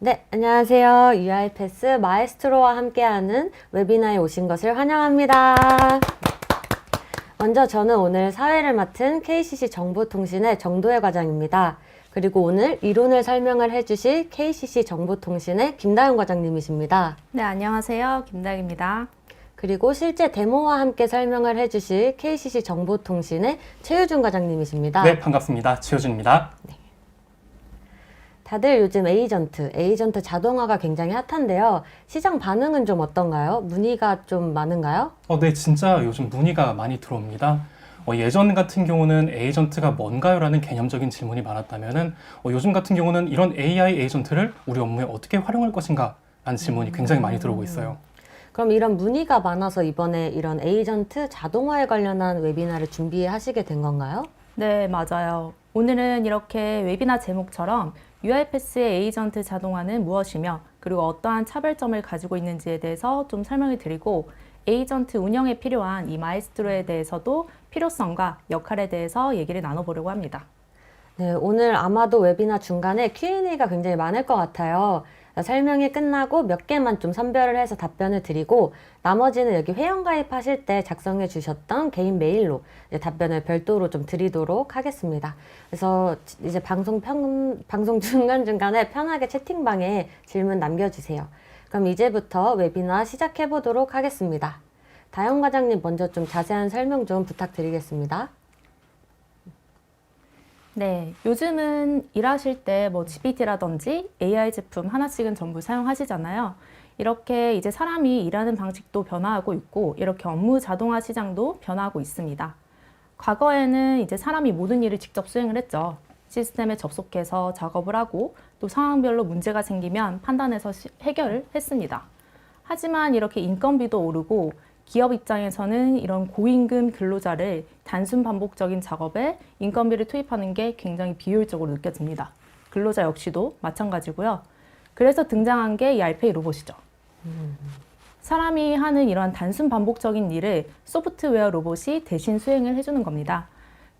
네, 안녕하세요. UiPath 마에스트로와 함께하는 웨비나에 오신 것을 환영합니다. 먼저 저는 오늘 사회를 맡은 KCC 정보통신의 정도혜 과장입니다. 그리고 오늘 이론을 설명을 해주실 KCC 정보통신의 김다영 과장님이십니다. 네, 안녕하세요. 김다영입니다. 그리고 실제 데모와 함께 설명을 해주실 KCC 정보통신의 최유준 과장님이십니다. 네, 반갑습니다. 최효준입니다. 다들 요즘 에이전트 자동화가 굉장히 핫한데요. 시장 반응은 좀 어떤가요? 문의가 좀 많은가요? 네, 진짜 요즘 문의가 많이 들어옵니다. 예전 같은 경우는 에이전트가 뭔가요? 라는 개념적인 질문이 많았다면은 요즘 같은 경우는 이런 AI 에이전트를 우리 업무에 어떻게 활용할 것인가? 라는 질문이 굉장히 많이 들어오고 있어요. 그럼 이런 문의가 많아서 이번에 이런 에이전트 자동화에 관련한 웨비나를 준비하시게 된 건가요? 네, 맞아요. 오늘은 이렇게 웨비나 제목처럼 UiPath의 에이전트 자동화는 무엇이며 그리고 어떠한 차별점을 가지고 있는지에 대해서 좀 설명을 드리고 에이전트 운영에 필요한 이 마에스트로에 대해서도 필요성과 역할에 대해서 얘기를 나눠보려고 합니다. 네, 오늘 아마도 웨비나 중간에 Q&A가 굉장히 많을 것 같아요. 설명이 끝나고 몇 개만 좀 선별을 해서 답변을 드리고 나머지는 여기 회원가입하실 때 작성해 주셨던 개인 메일로 이제 답변을 별도로 좀 드리도록 하겠습니다. 그래서 이제 방송 중간중간에 편하게 채팅방에 질문 남겨주세요. 그럼 이제부터 웨비나 시작해 보도록 하겠습니다. 다영 과장님 먼저 좀 자세한 설명 좀 부탁드리겠습니다. 네, 요즘은 일하실 때 GPT라든지 AI 제품 하나씩은 전부 사용하시잖아요. 이렇게 이제 사람이 일하는 방식도 변화하고 있고 이렇게 업무 자동화 시장도 변화하고 있습니다. 과거에는 이제 사람이 모든 일을 직접 수행을 했죠. 시스템에 접속해서 작업을 하고 또 상황별로 문제가 생기면 판단해서 해결을 했습니다. 하지만 이렇게 인건비도 오르고 기업 입장에서는 이런 고임금 근로자를 단순 반복적인 작업에 인건비를 투입하는 게 굉장히 비효율적으로 느껴집니다. 근로자 역시도 마찬가지고요. 그래서 등장한 게 이 알페이 로봇이죠. 사람이 하는 이런 단순 반복적인 일을 소프트웨어 로봇이 대신 수행을 해주는 겁니다.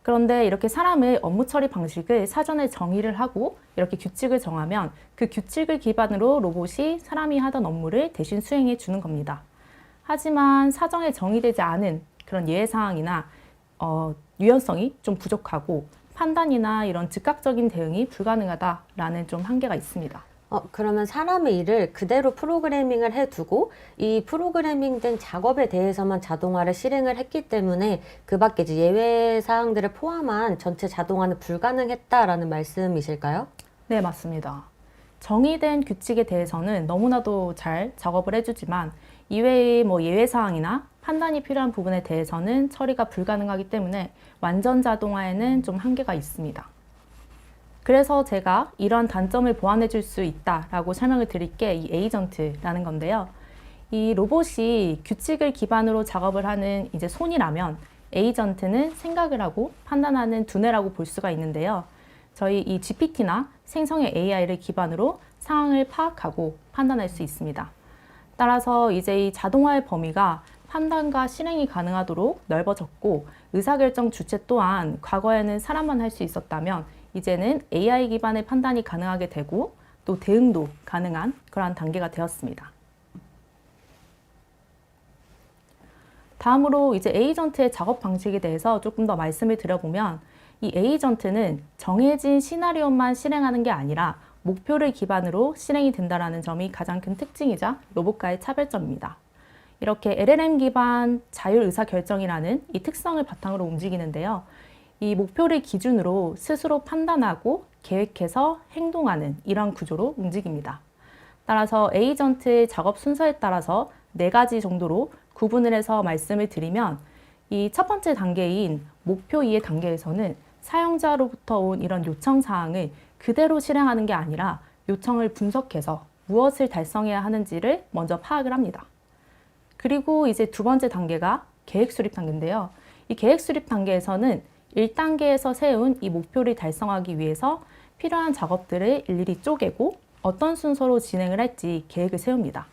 그런데 이렇게 사람의 업무 처리 방식을 사전에 정의를 하고 이렇게 규칙을 정하면 그 규칙을 기반으로 로봇이 사람이 하던 업무를 대신 수행해 주는 겁니다. 하지만 사전에 정의되지 않은 그런 예외상황이나 유연성이 좀 부족하고 판단이나 이런 즉각적인 대응이 불가능하다라는 좀 한계가 있습니다. 그러면 사람의 일을 그대로 프로그래밍을 해두고 이 프로그래밍된 작업에 대해서만 자동화를 실행을 했기 때문에 그 밖에 이제 예외 사항들을 포함한 전체 자동화는 불가능했다라는 말씀이실까요? 네, 맞습니다. 정의된 규칙에 대해서는 너무나도 잘 작업을 해주지만 이외의 예외 사항이나 판단이 필요한 부분에 대해서는 처리가 불가능하기 때문에 완전 자동화에는 좀 한계가 있습니다. 그래서 제가 이런 단점을 보완해 줄 수 있다라고 설명을 드릴 게 이 에이전트라는 건데요. 이 로봇이 규칙을 기반으로 작업을 하는 이제 손이라면 에이전트는 생각을 하고 판단하는 두뇌라고 볼 수가 있는데요. 저희 이 GPT나 생성의 AI를 기반으로 상황을 파악하고 판단할 수 있습니다. 따라서 이제 이 자동화의 범위가 판단과 실행이 가능하도록 넓어졌고 의사결정 주체 또한 과거에는 사람만 할 수 있었다면 이제는 AI 기반의 판단이 가능하게 되고 또 대응도 가능한 그러한 단계가 되었습니다. 다음으로 이제 에이전트의 작업 방식에 대해서 조금 더 말씀을 드려보면 이 에이전트는 정해진 시나리오만 실행하는 게 아니라 목표를 기반으로 실행이 된다는 점이 가장 큰 특징이자 로봇과의 차별점입니다. 이렇게 LLM 기반 자율의사결정이라는 이 특성을 바탕으로 움직이는데요. 이 목표를 기준으로 스스로 판단하고 계획해서 행동하는 이런 구조로 움직입니다. 따라서 에이전트의 작업 순서에 따라서 4가지 정도로 구분을 해서 말씀을 드리면 이 첫 번째 단계인 목표 이해 단계에서는 사용자로부터 온 이런 요청 사항을 그대로 실행하는 게 아니라 요청을 분석해서 무엇을 달성해야 하는지를 먼저 파악을 합니다. 그리고 이제 두 번째 단계가 계획 수립 단계인데요. 이 계획 수립 단계에서는 1단계에서 세운 이 목표를 달성하기 위해서 필요한 작업들을 일일이 쪼개고 어떤 순서로 진행을 할지 계획을 세웁니다.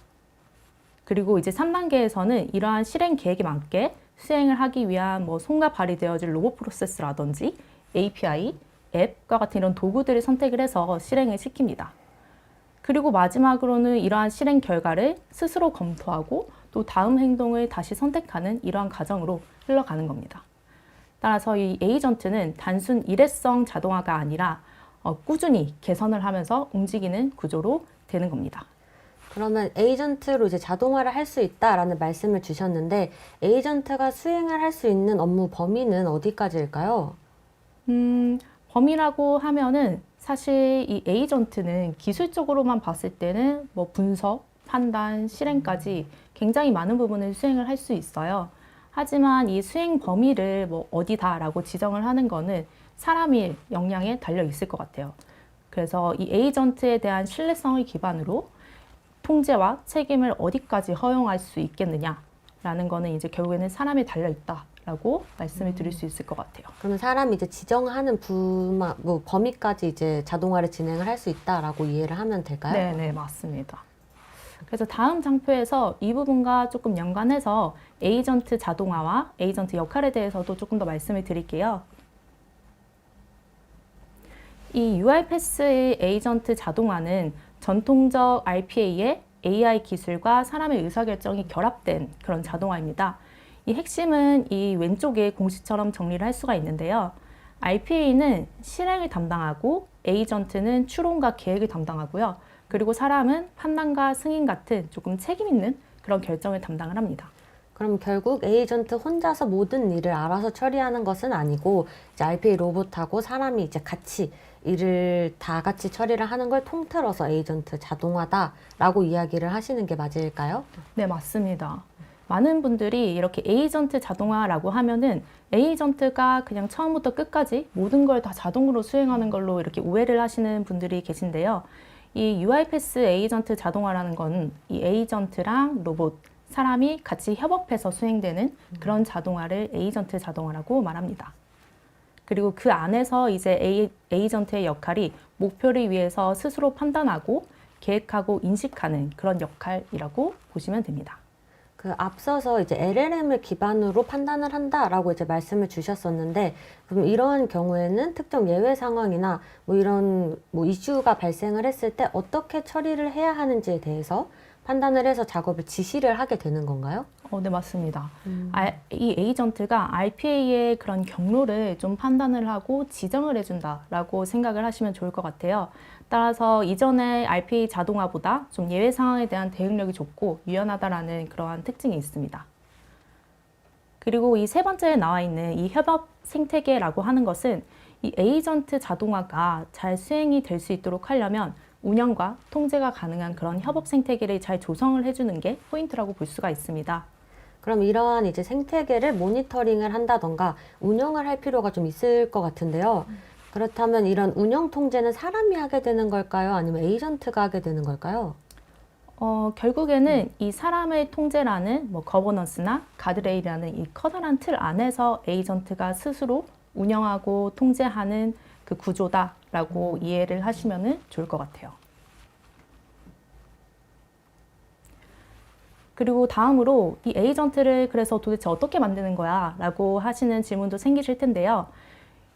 그리고 이제 3단계에서는 이러한 실행 계획에 맞게 수행을 하기 위한 뭐 손과 발이 되어줄 로봇 프로세스라든지 API, 앱과 같은 이런 도구들을 선택을 해서 실행을 시킵니다. 그리고 마지막으로는 이러한 실행 결과를 스스로 검토하고 또 다음 행동을 다시 선택하는 이러한 과정으로 흘러가는 겁니다. 따라서 이 에이전트는 단순 일회성 자동화가 아니라 꾸준히 개선을 하면서 움직이는 구조로 되는 겁니다. 그러면 에이전트로 이제 자동화를 할 수 있다라는 말씀을 주셨는데 에이전트가 수행을 할 수 있는 업무 범위는 어디까지일까요? 범위라고 하면은 사실 이 에이전트는 기술적으로만 봤을 때는 뭐 분석, 판단, 실행까지 굉장히 많은 부분을 수행을 할 수 있어요. 하지만 이 수행 범위를 뭐 어디다라고 지정을 하는 거는 사람의 역량에 달려 있을 것 같아요. 그래서 이 에이전트에 대한 신뢰성을 기반으로 통제와 책임을 어디까지 허용할 수 있겠느냐라는 거는 이제 결국에는 사람에 달려 있다라고 말씀을 드릴 수 있을 것 같아요. 그러면 사람이 이제 지정하는 뭐 범위까지 이제 자동화를 진행을 할 수 있다라고 이해를 하면 될까요? 네, 맞습니다. 그래서 다음 장표에서 이 부분과 조금 연관해서 에이전트 자동화와 에이전트 역할에 대해서도 조금 더 말씀을 드릴게요. 이 UiPath의 에이전트 자동화는 전통적 RPA의 AI 기술과 사람의 의사결정이 결합된 그런 자동화입니다. 이 핵심은 이 왼쪽에 공식처럼 정리를 할 수가 있는데요. RPA는 실행을 담당하고 에이전트는 추론과 계획을 담당하고요. 그리고 사람은 판단과 승인 같은 조금 책임 있는 그런 결정을 담당을 합니다. 그럼 결국 에이전트 혼자서 모든 일을 알아서 처리하는 것은 아니고 이제 RPA 로봇하고 사람이 이제 같이 일을 다 같이 처리를 하는 걸 통틀어서 에이전트 자동화다라고 이야기를 하시는 게 맞을까요? 네, 맞습니다. 많은 분들이 이렇게 에이전트 자동화라고 하면은 에이전트가 그냥 처음부터 끝까지 모든 걸 다 자동으로 수행하는 걸로 이렇게 오해를 하시는 분들이 계신데요. 이 UiPath 에이전트 자동화라는 건 이 에이전트랑 로봇, 사람이 같이 협업해서 수행되는 그런 자동화를 에이전트 자동화라고 말합니다. 그리고 그 안에서 이제 에이전트의 역할이 목표를 위해서 스스로 판단하고 계획하고 인식하는 그런 역할이라고 보시면 됩니다. 그 앞서서 이제 LLM을 기반으로 판단을 한다라고 이제 말씀을 주셨었는데 그럼 이러한 경우에는 특정 예외 상황이나 뭐 이런 뭐 이슈가 발생을 했을 때 어떻게 처리를 해야 하는지에 대해서 판단을 해서 작업을 지시를 하게 되는 건가요? 네, 맞습니다. 이 에이전트가 RPA의 그런 경로를 좀 판단을 하고 지정을 해준다라고 생각을 하시면 좋을 것 같아요. 따라서 이전의 RPA 자동화보다 좀 예외 상황에 대한 대응력이 좋고 유연하다라는 그러한 특징이 있습니다. 그리고 이 세 번째에 나와 있는 이 협업 생태계라고 하는 것은 이 에이전트 자동화가 잘 수행이 될 수 있도록 하려면 운영과 통제가 가능한 그런 협업 생태계를 잘 조성을 해주는 게 포인트라고 볼 수가 있습니다. 그럼 이러한 이제 생태계를 모니터링을 한다던가 운영을 할 필요가 좀 있을 것 같은데요. 그렇다면 이런 운영 통제는 사람이 하게 되는 걸까요? 아니면 에이전트가 하게 되는 걸까요? 결국에는 이 사람의 통제라는 뭐 거버넌스나 가드레일이라는 이 커다란 틀 안에서 에이전트가 스스로 운영하고 통제하는 그 구조다라고 이해를 하시면 좋을 것 같아요. 그리고 다음으로 이 에이전트를 그래서 도대체 어떻게 만드는 거야? 라고 하시는 질문도 생기실 텐데요.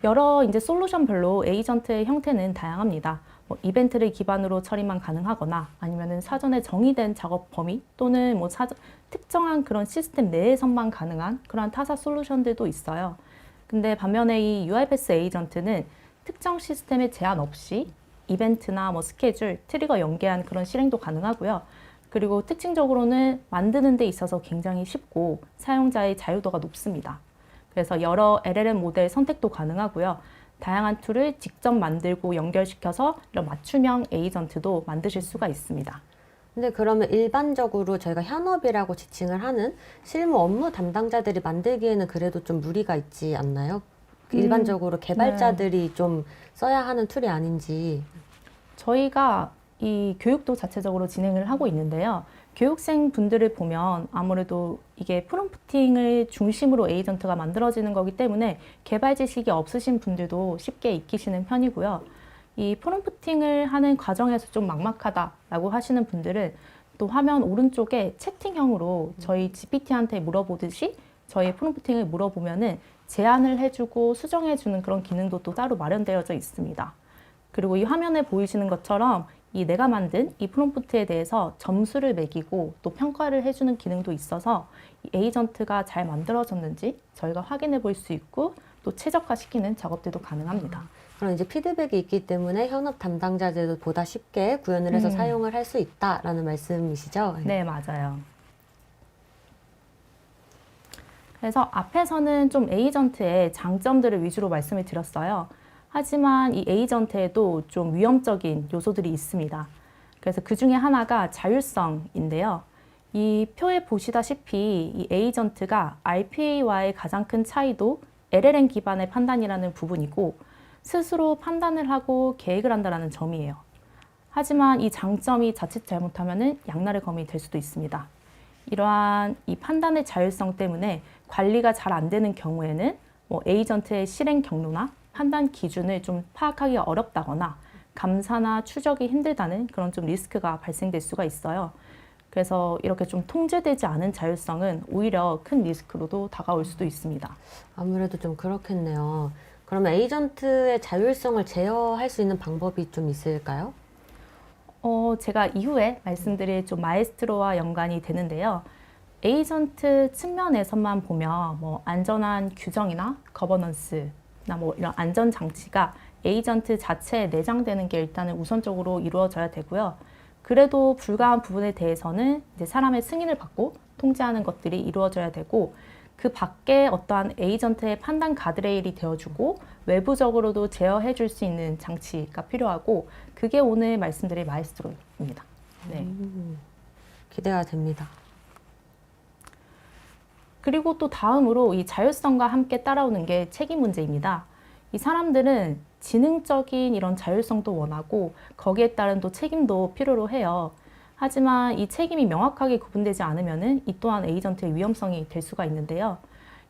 여러 이제 솔루션별로 에이전트의 형태는 다양합니다. 뭐 이벤트를 기반으로 처리만 가능하거나 아니면은 사전에 정의된 작업 범위 또는 뭐 특정한 그런 시스템 내에서만 가능한 그런 타사 솔루션들도 있어요. 근데 반면에 이 UiPath 에이전트는 특정 시스템에 제한 없이 이벤트나 뭐 스케줄, 트리거 연계한 그런 실행도 가능하고요. 그리고 특징적으로는 만드는 데 있어서 굉장히 쉽고 사용자의 자유도가 높습니다. 그래서 여러 LLM 모델 선택도 가능하고요. 다양한 툴을 직접 만들고 연결시켜서 이런 맞춤형 에이전트도 만드실 수가 있습니다. 근데 그러면 일반적으로 저희가 현업이라고 지칭을 하는 실무 업무 담당자들이 만들기에는 그래도 좀 무리가 있지 않나요? 일반적으로 개발자들이 좀 써야 하는 툴이 아닌지. 저희가 이 교육도 자체적으로 진행을 하고 있는데요. 교육생 분들을 보면 아무래도 이게 프롬프팅을 중심으로 에이전트가 만들어지는 거기 때문에 개발 지식이 없으신 분들도 쉽게 익히시는 편이고요. 이 프롬프팅을 하는 과정에서 좀 막막하다라고 하시는 분들은 또 화면 오른쪽에 채팅형으로 저희 GPT한테 물어보듯이 저희 프롬프팅을 물어보면은 제안을 해주고 수정해주는 그런 기능도 또 따로 마련되어져 있습니다. 그리고 이 화면에 보이시는 것처럼 이 내가 만든 이 프롬프트에 대해서 점수를 매기고 또 평가를 해주는 기능도 있어서 이 에이전트가 잘 만들어졌는지 저희가 확인해 볼 수 있고 또 최적화시키는 작업들도 가능합니다. 그럼 이제 피드백이 있기 때문에 현업 담당자들도 보다 쉽게 구현을 해서 사용을 할 수 있다라는 말씀이시죠? 네, 맞아요. 그래서 앞에서는 좀 에이전트의 장점들을 위주로 말씀을 드렸어요. 하지만 이 에이전트에도 좀 위험적인 요소들이 있습니다. 그래서 그 중에 하나가 자율성인데요. 이 표에 보시다시피 이 에이전트가 RPA와의 가장 큰 차이도 LLM 기반의 판단이라는 부분이고 스스로 판단을 하고 계획을 한다는 점이에요. 하지만 이 장점이 자칫 잘못하면 양날의 검이 될 수도 있습니다. 이러한 이 판단의 자율성 때문에 관리가 잘 안 되는 경우에는 에이전트의 실행 경로나 판단 기준을 좀 파악하기가 어렵다거나 감사나 추적이 힘들다는 그런 좀 리스크가 발생될 수가 있어요. 그래서 이렇게 좀 통제되지 않은 자율성은 오히려 큰 리스크로도 다가올 수도 있습니다. 아무래도 좀 그렇겠네요. 그러면 에이전트의 자율성을 제어할 수 있는 방법이 좀 있을까요? 제가 이후에 말씀드릴 좀 마에스트로와 연관이 되는데요. 에이전트 측면에서만 보면 안전한 규정이나 거버넌스나 이런 안전 장치가 에이전트 자체에 내장되는 게 일단은 우선적으로 이루어져야 되고요. 그래도 불가한 부분에 대해서는 이제 사람의 승인을 받고 통제하는 것들이 이루어져야 되고 그 밖에 어떠한 에이전트의 판단 가드레일이 되어주고 외부적으로도 제어해 줄 수 있는 장치가 필요하고 그게 오늘 말씀드릴 마에스트로입니다. 네. 기대가 됩니다. 그리고 또 다음으로 이 자율성과 함께 따라오는 게 책임 문제입니다. 이 사람들은 지능적인 이런 자율성도 원하고 거기에 따른 또 책임도 필요로 해요. 하지만 이 책임이 명확하게 구분되지 않으면은 이 또한 에이전트의 위험성이 될 수가 있는데요.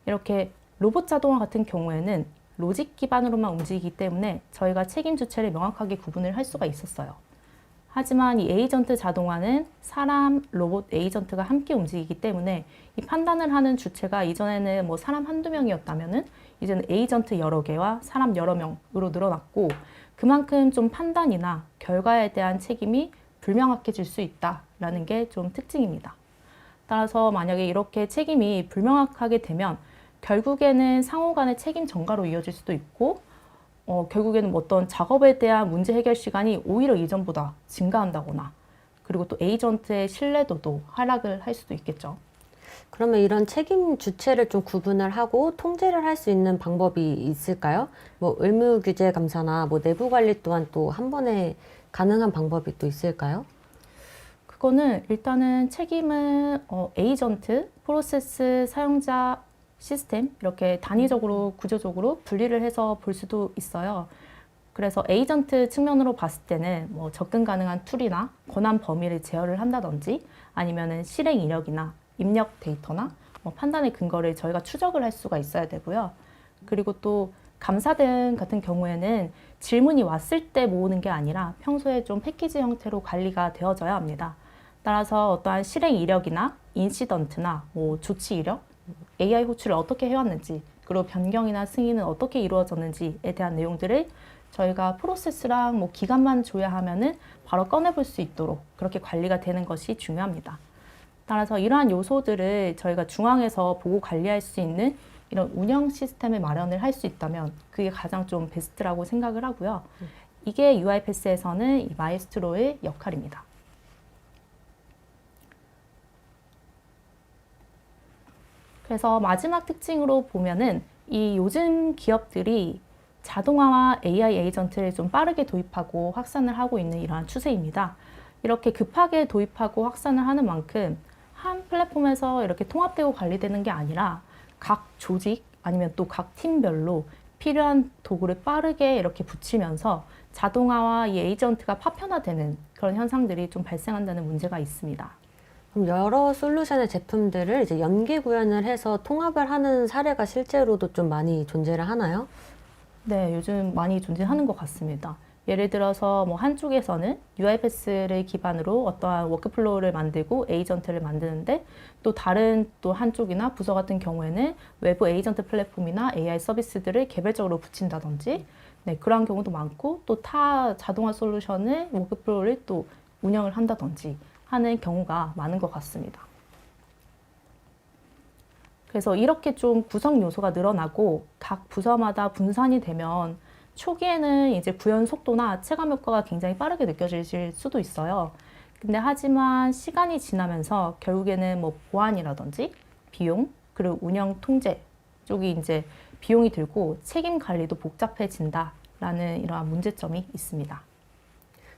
이렇게 로봇 자동화 같은 경우에는 로직 기반으로만 움직이기 때문에 저희가 책임 주체를 명확하게 구분을 할 수가 있었어요. 하지만 이 에이전트 자동화는 사람, 로봇, 에이전트가 함께 움직이기 때문에 이 판단을 하는 주체가 이전에는 사람 한두 명이었다면은 이제는 에이전트 여러 개와 사람 여러 명으로 늘어났고 그만큼 좀 판단이나 결과에 대한 책임이 불명확해질 수 있다라는 게 좀 특징입니다. 따라서 만약에 이렇게 책임이 불명확하게 되면 결국에는 상호 간의 책임 전가로 이어질 수도 있고 결국에는 어떤 작업에 대한 문제 해결 시간이 오히려 이전보다 증가한다거나 그리고 또 에이전트의 신뢰도도 하락을 할 수도 있겠죠. 그러면 이런 책임 주체를 좀 구분을 하고 통제를 할 수 있는 방법이 있을까요? 의무 규제 감사나 내부 관리 또한 또 한 번에 가능한 방법이 또 있을까요? 그거는 일단은 책임은 에이전트, 프로세스, 사용자, 시스템 이렇게 단위적으로 구조적으로 분리를 해서 볼 수도 있어요. 그래서 에이전트 측면으로 봤을 때는 접근 가능한 툴이나 권한 범위를 제어를 한다든지 아니면은 실행 이력이나 입력 데이터나 판단의 근거를 저희가 추적을 할 수가 있어야 되고요. 그리고 또 감사 등 같은 경우에는 질문이 왔을 때 모으는 게 아니라 평소에 좀 패키지 형태로 관리가 되어져야 합니다. 따라서 어떠한 실행 이력이나 인시던트나 조치 이력, AI 호출을 어떻게 해왔는지 그리고 변경이나 승인은 어떻게 이루어졌는지에 대한 내용들을 저희가 프로세스랑 기간만 줘야 하면은 바로 꺼내볼 수 있도록 그렇게 관리가 되는 것이 중요합니다. 따라서 이러한 요소들을 저희가 중앙에서 보고 관리할 수 있는 이런 운영 시스템을 마련을 할 수 있다면 그게 가장 좀 베스트라고 생각을 하고요. 이게 UiPath에서는 이 마에스트로의 역할입니다. 그래서 마지막 특징으로 보면은 이 요즘 기업들이 자동화와 AI 에이전트를 좀 빠르게 도입하고 확산을 하고 있는 이러한 추세입니다. 이렇게 급하게 도입하고 확산을 하는 만큼 한 플랫폼에서 이렇게 통합되고 관리되는 게 아니라 각 조직 아니면 또 각 팀별로 필요한 도구를 빠르게 이렇게 붙이면서 자동화와 이 에이전트가 파편화되는 그런 현상들이 좀 발생한다는 문제가 있습니다. 그럼 여러 솔루션의 제품들을 이제 연계 구현을 해서 통합을 하는 사례가 실제로도 좀 많이 존재를 하나요? 네, 요즘 많이 존재하는 것 같습니다. 예를 들어서 뭐 한쪽에서는 UiPath를 기반으로 어떠한 워크플로우를 만들고 에이전트를 만드는데 또 다른 또 한쪽이나 부서 같은 경우에는 외부 에이전트 플랫폼이나 AI 서비스들을 개별적으로 붙인다든지 네, 그러한 경우도 많고 또 타 자동화 솔루션을 워크플로우를 또 운영을 한다든지 하는 경우가 많은 것 같습니다. 그래서 이렇게 좀 구성 요소가 늘어나고 각 부서마다 분산이 되면 초기에는 이제 구현 속도나 체감 효과가 굉장히 빠르게 느껴질 수도 있어요. 근데 하지만 시간이 지나면서 결국에는 뭐 보안이라든지 비용, 그리고 운영 통제 쪽이 이제 비용이 들고 책임 관리도 복잡해진다라는 이러한 문제점이 있습니다.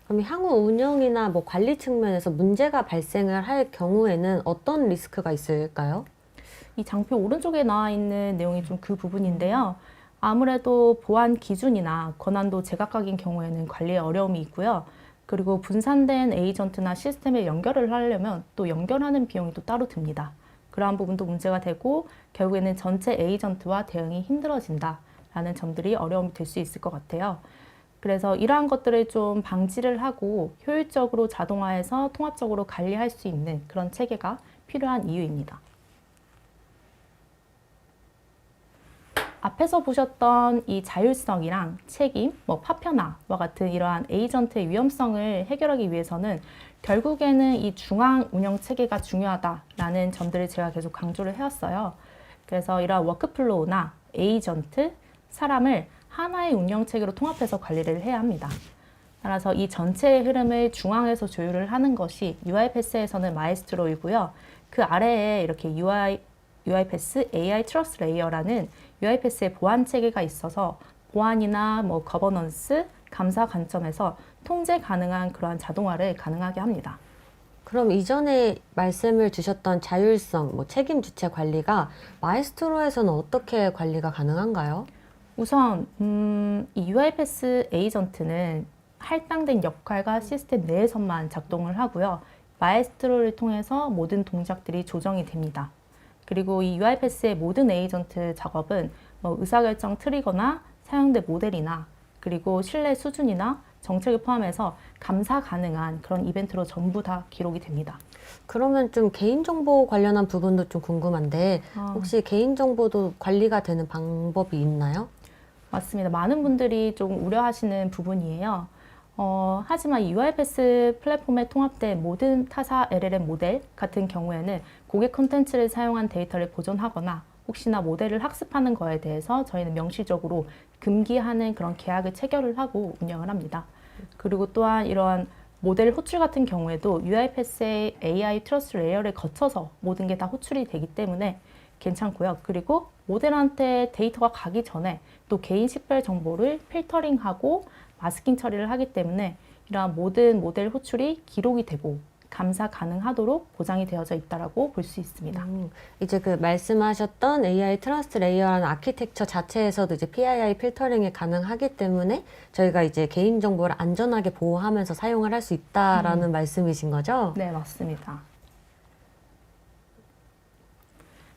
그럼 향후 운영이나 뭐 관리 측면에서 문제가 발생을 할 경우에는 어떤 리스크가 있을까요? 이 장표 오른쪽에 나와 있는 내용이 좀 그 부분인데요. 아무래도 보안 기준이나 권한도 제각각인 경우에는 관리에 어려움이 있고요. 그리고 분산된 에이전트나 시스템에 연결을 하려면 또 연결하는 비용이 또 따로 듭니다. 그러한 부분도 문제가 되고 결국에는 전체 에이전트와 대응이 힘들어진다라는 점들이 어려움이 될 수 있을 것 같아요. 그래서 이러한 것들을 좀 방지를 하고 효율적으로 자동화해서 통합적으로 관리할 수 있는 그런 체계가 필요한 이유입니다. 앞에서 보셨던 이 자율성이랑 책임, 뭐 파편화와 같은 이러한 에이전트의 위험성을 해결하기 위해서는 결국에는 이 중앙 운영 체계가 중요하다라는 점들을 제가 계속 강조를 해왔어요. 그래서 이러한 워크플로우나 에이전트, 사람을 하나의 운영 체계로 통합해서 관리를 해야 합니다. 따라서 이 전체의 흐름을 중앙에서 조율을 하는 것이 UiPath에서는 마에스트로이고요. 그 아래에 이렇게 UiPath AI 트러스트 레이어라는 UiPath의 보안 체계가 있어서 보안이나 뭐 거버넌스, 감사 관점에서 통제 가능한 그러한 자동화를 가능하게 합니다. 그럼 이전에 말씀을 주셨던 자율성, 뭐 책임 주체 관리가 마에스트로에서는 어떻게 관리가 가능한가요? 우선 이 UiPath 에이전트는 할당된 역할과 시스템 내에서만 작동을 하고요. 마에스트로를 통해서 모든 동작들이 조정이 됩니다. 그리고 이 UiPath의 모든 에이전트 작업은 뭐 의사결정 트리거나 사용된 모델이나 그리고 신뢰 수준이나 정책을 포함해서 감사 가능한 그런 이벤트로 전부 다 기록이 됩니다. 그러면 좀 개인정보 관련한 부분도 좀 궁금한데 혹시 개인정보도 관리가 되는 방법이 있나요? 맞습니다. 많은 분들이 좀 우려하시는 부분이에요. 하지만 UiPath 플랫폼에 통합된 모든 타사 LLM 모델 같은 경우에는 고객 콘텐츠를 사용한 데이터를 보존하거나 혹시나 모델을 학습하는 거에 대해서 저희는 명시적으로 금기하는 그런 계약을 체결을 하고 운영을 합니다. 그리고 또한 이러한 모델 호출 같은 경우에도 UiPath의 AI 트러스트 레이어를 거쳐서 모든 게 다 호출이 되기 때문에 괜찮고요. 그리고 모델한테 데이터가 가기 전에 또 개인 식별 정보를 필터링하고 마스킹 처리를 하기 때문에 이러한 모든 모델 호출이 기록이 되고 감사 가능하도록 보장이 되어져 있다라고 볼 수 있습니다. 이제 그 말씀하셨던 AI 트러스트 레이어라는 아키텍처 자체에서도 이제 PII 필터링이 가능하기 때문에 저희가 이제 개인정보를 안전하게 보호하면서 사용을 할 수 있다라는 말씀이신 거죠? 네, 맞습니다.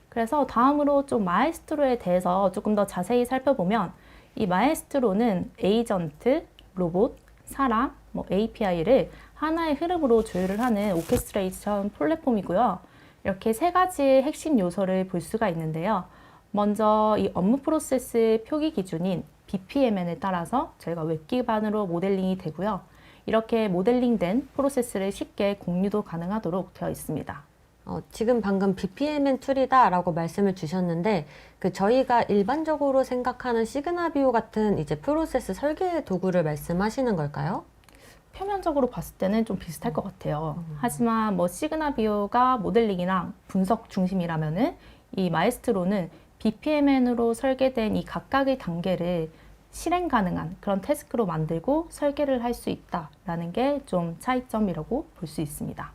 그래서 다음으로 좀 마에스트로에 대해서 조금 더 자세히 살펴보면 이 마에스트로는 에이전트, 로봇, 사람, 뭐 API를 하나의 흐름으로 조율을 하는 오케스트레이션 플랫폼이고요. 이렇게 세 가지의 핵심 요소를 볼 수가 있는데요. 먼저 이 업무 프로세스 표기 기준인 BPMN에 따라서 저희가 웹 기반으로 모델링이 되고요. 이렇게 모델링된 프로세스를 쉽게 공유도 가능하도록 되어 있습니다. 지금 방금 BPMN 툴이다라고 말씀을 주셨는데 그 저희가 일반적으로 생각하는 시그나비오 같은 이제 프로세스 설계 도구를 말씀하시는 걸까요? 표면적으로 봤을 때는 좀 비슷할 것 같아요. 하지만 뭐 시그나비오가 모델링이랑 분석 중심이라면은 이 마에스트로는 BPMN으로 설계된 이 각각의 단계를 실행 가능한 그런 태스크로 만들고 설계를 할 수 있다라는 게 좀 차이점이라고 볼 수 있습니다.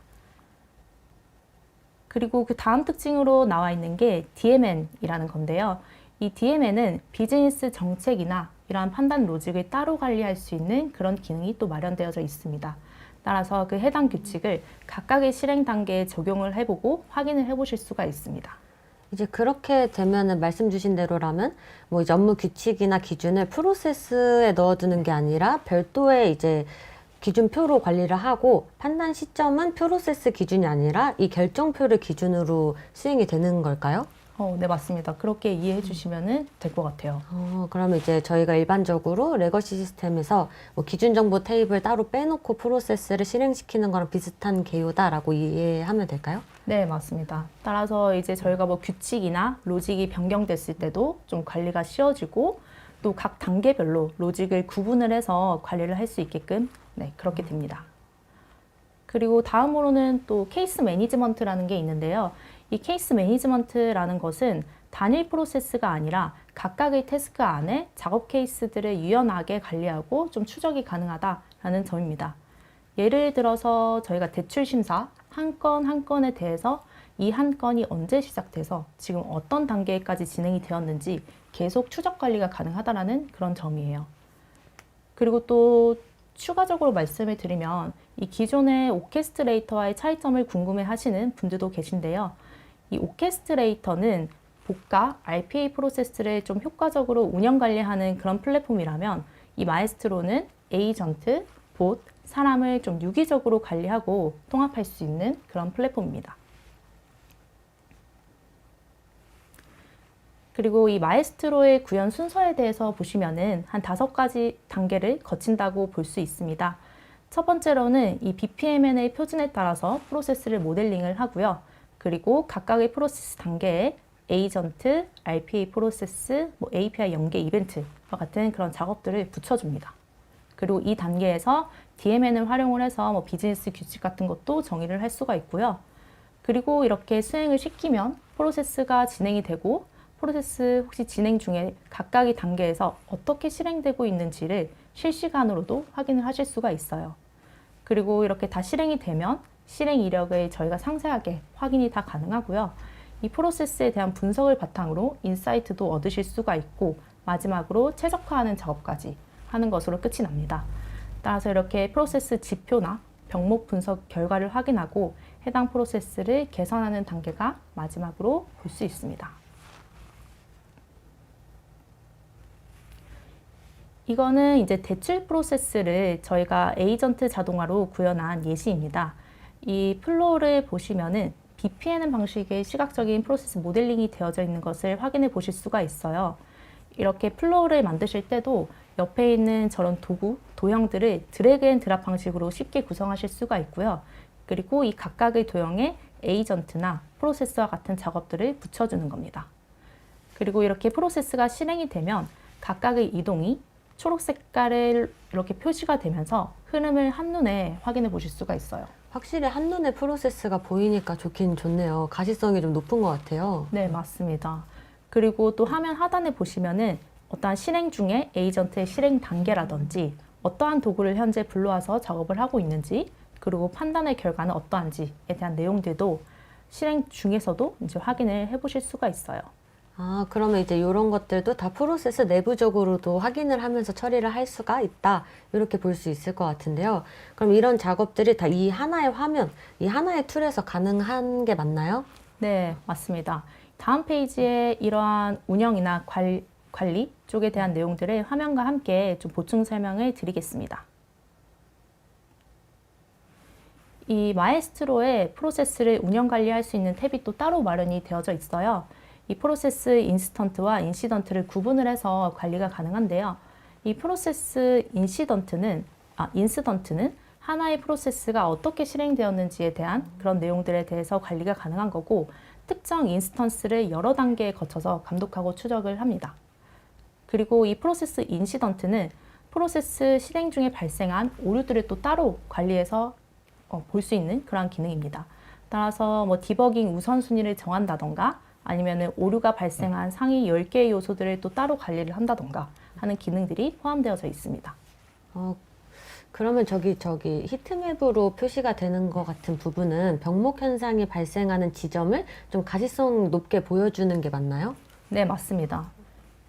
그리고 그 다음 특징으로 나와 있는 게 DMN이라는 건데요. 이 DMN은 비즈니스 정책이나 이러한 판단 로직을 따로 관리할 수 있는 그런 기능이 또 마련되어져 있습니다. 따라서 그 해당 규칙을 각각의 실행 단계에 적용을 해보고 확인을 해보실 수가 있습니다. 이제 그렇게 되면은 말씀 주신 대로라면 뭐 이제 업무 규칙이나 기준을 프로세스에 넣어두는 게 아니라 별도의 이제 기준표로 관리를 하고 판단 시점은 프로세스 기준이 아니라 이 결정표를 기준으로 수행이 되는 걸까요? 네, 맞습니다. 그렇게 이해해 주시면 될 것 같아요. 그러면 이제 저희가 일반적으로 레거시 시스템에서 뭐 기준 정보 테이블 따로 빼놓고 프로세스를 실행시키는 거랑 비슷한 개요다라고 이해하면 될까요? 네, 맞습니다. 따라서 이제 저희가 뭐 규칙이나 로직이 변경됐을 때도 좀 관리가 쉬워지고 또 각 단계별로 로직을 구분을 해서 관리를 할 수 있게끔 네, 그렇게 됩니다. 그리고 다음으로는 또 케이스 매니지먼트라는 게 있는데요. 이 케이스 매니지먼트라는 것은 단일 프로세스가 아니라 각각의 태스크 안에 작업 케이스들을 유연하게 관리하고 좀 추적이 가능하다라는 점입니다. 예를 들어서 저희가 대출 심사 한 건 한 건에 대해서 이 한 건이 언제 시작돼서 지금 어떤 단계까지 진행이 되었는지 계속 추적 관리가 가능하다라는 그런 점이에요. 그리고 또 추가적으로 말씀을 드리면 이 기존의 오케스트레이터와의 차이점을 궁금해 하시는 분들도 계신데요. 이 오케스트레이터는 복가 RPA 프로세스를 좀 효과적으로 운영 관리하는 그런 플랫폼이라면 이 마에스트로는 에이전트, 봇, 사람을 좀 유기적으로 관리하고 통합할 수 있는 그런 플랫폼입니다. 그리고 이 마에스트로의 구현 순서에 대해서 보시면은 한 5가지 단계를 거친다고 볼 수 있습니다. 첫 번째로는 이 BPMN의 표준에 따라서 프로세스를 모델링을 하고요. 그리고 각각의 프로세스 단계에 에이전트, RPA 프로세스, 뭐 API 연계 이벤트와 같은 그런 작업들을 붙여줍니다. 그리고 이 단계에서 DMN을 활용을 해서 뭐 비즈니스 규칙 같은 것도 정의를 할 수가 있고요. 그리고 이렇게 수행을 시키면 프로세스가 진행이 되고 프로세스 혹시 진행 중에 각각의 단계에서 어떻게 실행되고 있는지를 실시간으로도 확인을 하실 수가 있어요. 그리고 이렇게 다 실행이 되면 실행 이력을 저희가 상세하게 확인이 다 가능하고요. 이 프로세스에 대한 분석을 바탕으로 인사이트도 얻으실 수가 있고 마지막으로 최적화하는 작업까지 하는 것으로 끝이 납니다. 따라서 이렇게 프로세스 지표나 병목 분석 결과를 확인하고 해당 프로세스를 개선하는 단계가 마지막으로 볼 수 있습니다. 이거는 이제 대출 프로세스를 저희가 에이전트 자동화로 구현한 예시입니다. 이 플로우를 보시면은 BPMN 방식의 시각적인 프로세스 모델링이 되어져 있는 것을 확인해 보실 수가 있어요. 이렇게 플로우를 만드실 때도 옆에 있는 저런 도구, 도형들을 드래그 앤 드랍 방식으로 쉽게 구성하실 수가 있고요. 그리고 이 각각의 도형에 에이전트나 프로세스와 같은 작업들을 붙여주는 겁니다. 그리고 이렇게 프로세스가 실행이 되면 각각의 이동이 초록 색깔을 이렇게 표시가 되면서 흐름을 한눈에 확인해 보실 수가 있어요. 확실히 한눈에 프로세스가 보이니까 좋긴 좋네요. 가시성이 좀 높은 것 같아요. 네, 맞습니다. 그리고 또 화면 하단에 보시면은 어떠한 실행 중에 에이전트의 실행 단계라든지 어떠한 도구를 현재 불러와서 작업을 하고 있는지 그리고 판단의 결과는 어떠한지에 대한 내용들도 실행 중에서도 이제 확인을 해보실 수가 있어요. 그러면 이제 이런 것들도 다 프로세스 내부적으로도 확인을 하면서 처리를 할 수가 있다. 이렇게 볼 수 있을 것 같은데요. 그럼 이런 작업들이 다 이 하나의 화면, 이 하나의 툴에서 가능한 게 맞나요? 네, 맞습니다. 다음 페이지에 이러한 운영이나 관리 쪽에 대한 내용들을 화면과 함께 좀 보충 설명을 드리겠습니다. 이 마에스트로에 프로세스를 운영 관리할 수 있는 탭이 또 따로 마련이 되어져 있어요. 이 프로세스 인스턴트와 인시던트를 구분을 해서 관리가 가능한데요. 이 프로세스 인시던트는 하나의 프로세스가 어떻게 실행되었는지에 대한 그런 내용들에 대해서 관리가 가능한 거고 특정 인스턴스를 여러 단계에 거쳐서 감독하고 추적을 합니다. 그리고 이 프로세스 인시던트는 프로세스 실행 중에 발생한 오류들을 또 따로 관리해서 볼 수 있는 그런 기능입니다. 따라서 뭐 디버깅 우선순위를 정한다던가 아니면 오류가 발생한 상위 10개의 요소들을 또 따로 관리를 한다던가 하는 기능들이 포함되어져 있습니다. 그러면 저기 히트맵으로 표시가 되는 것 같은 부분은 병목 현상이 발생하는 지점을 좀 가시성 높게 보여주는 게 맞나요? 네, 맞습니다.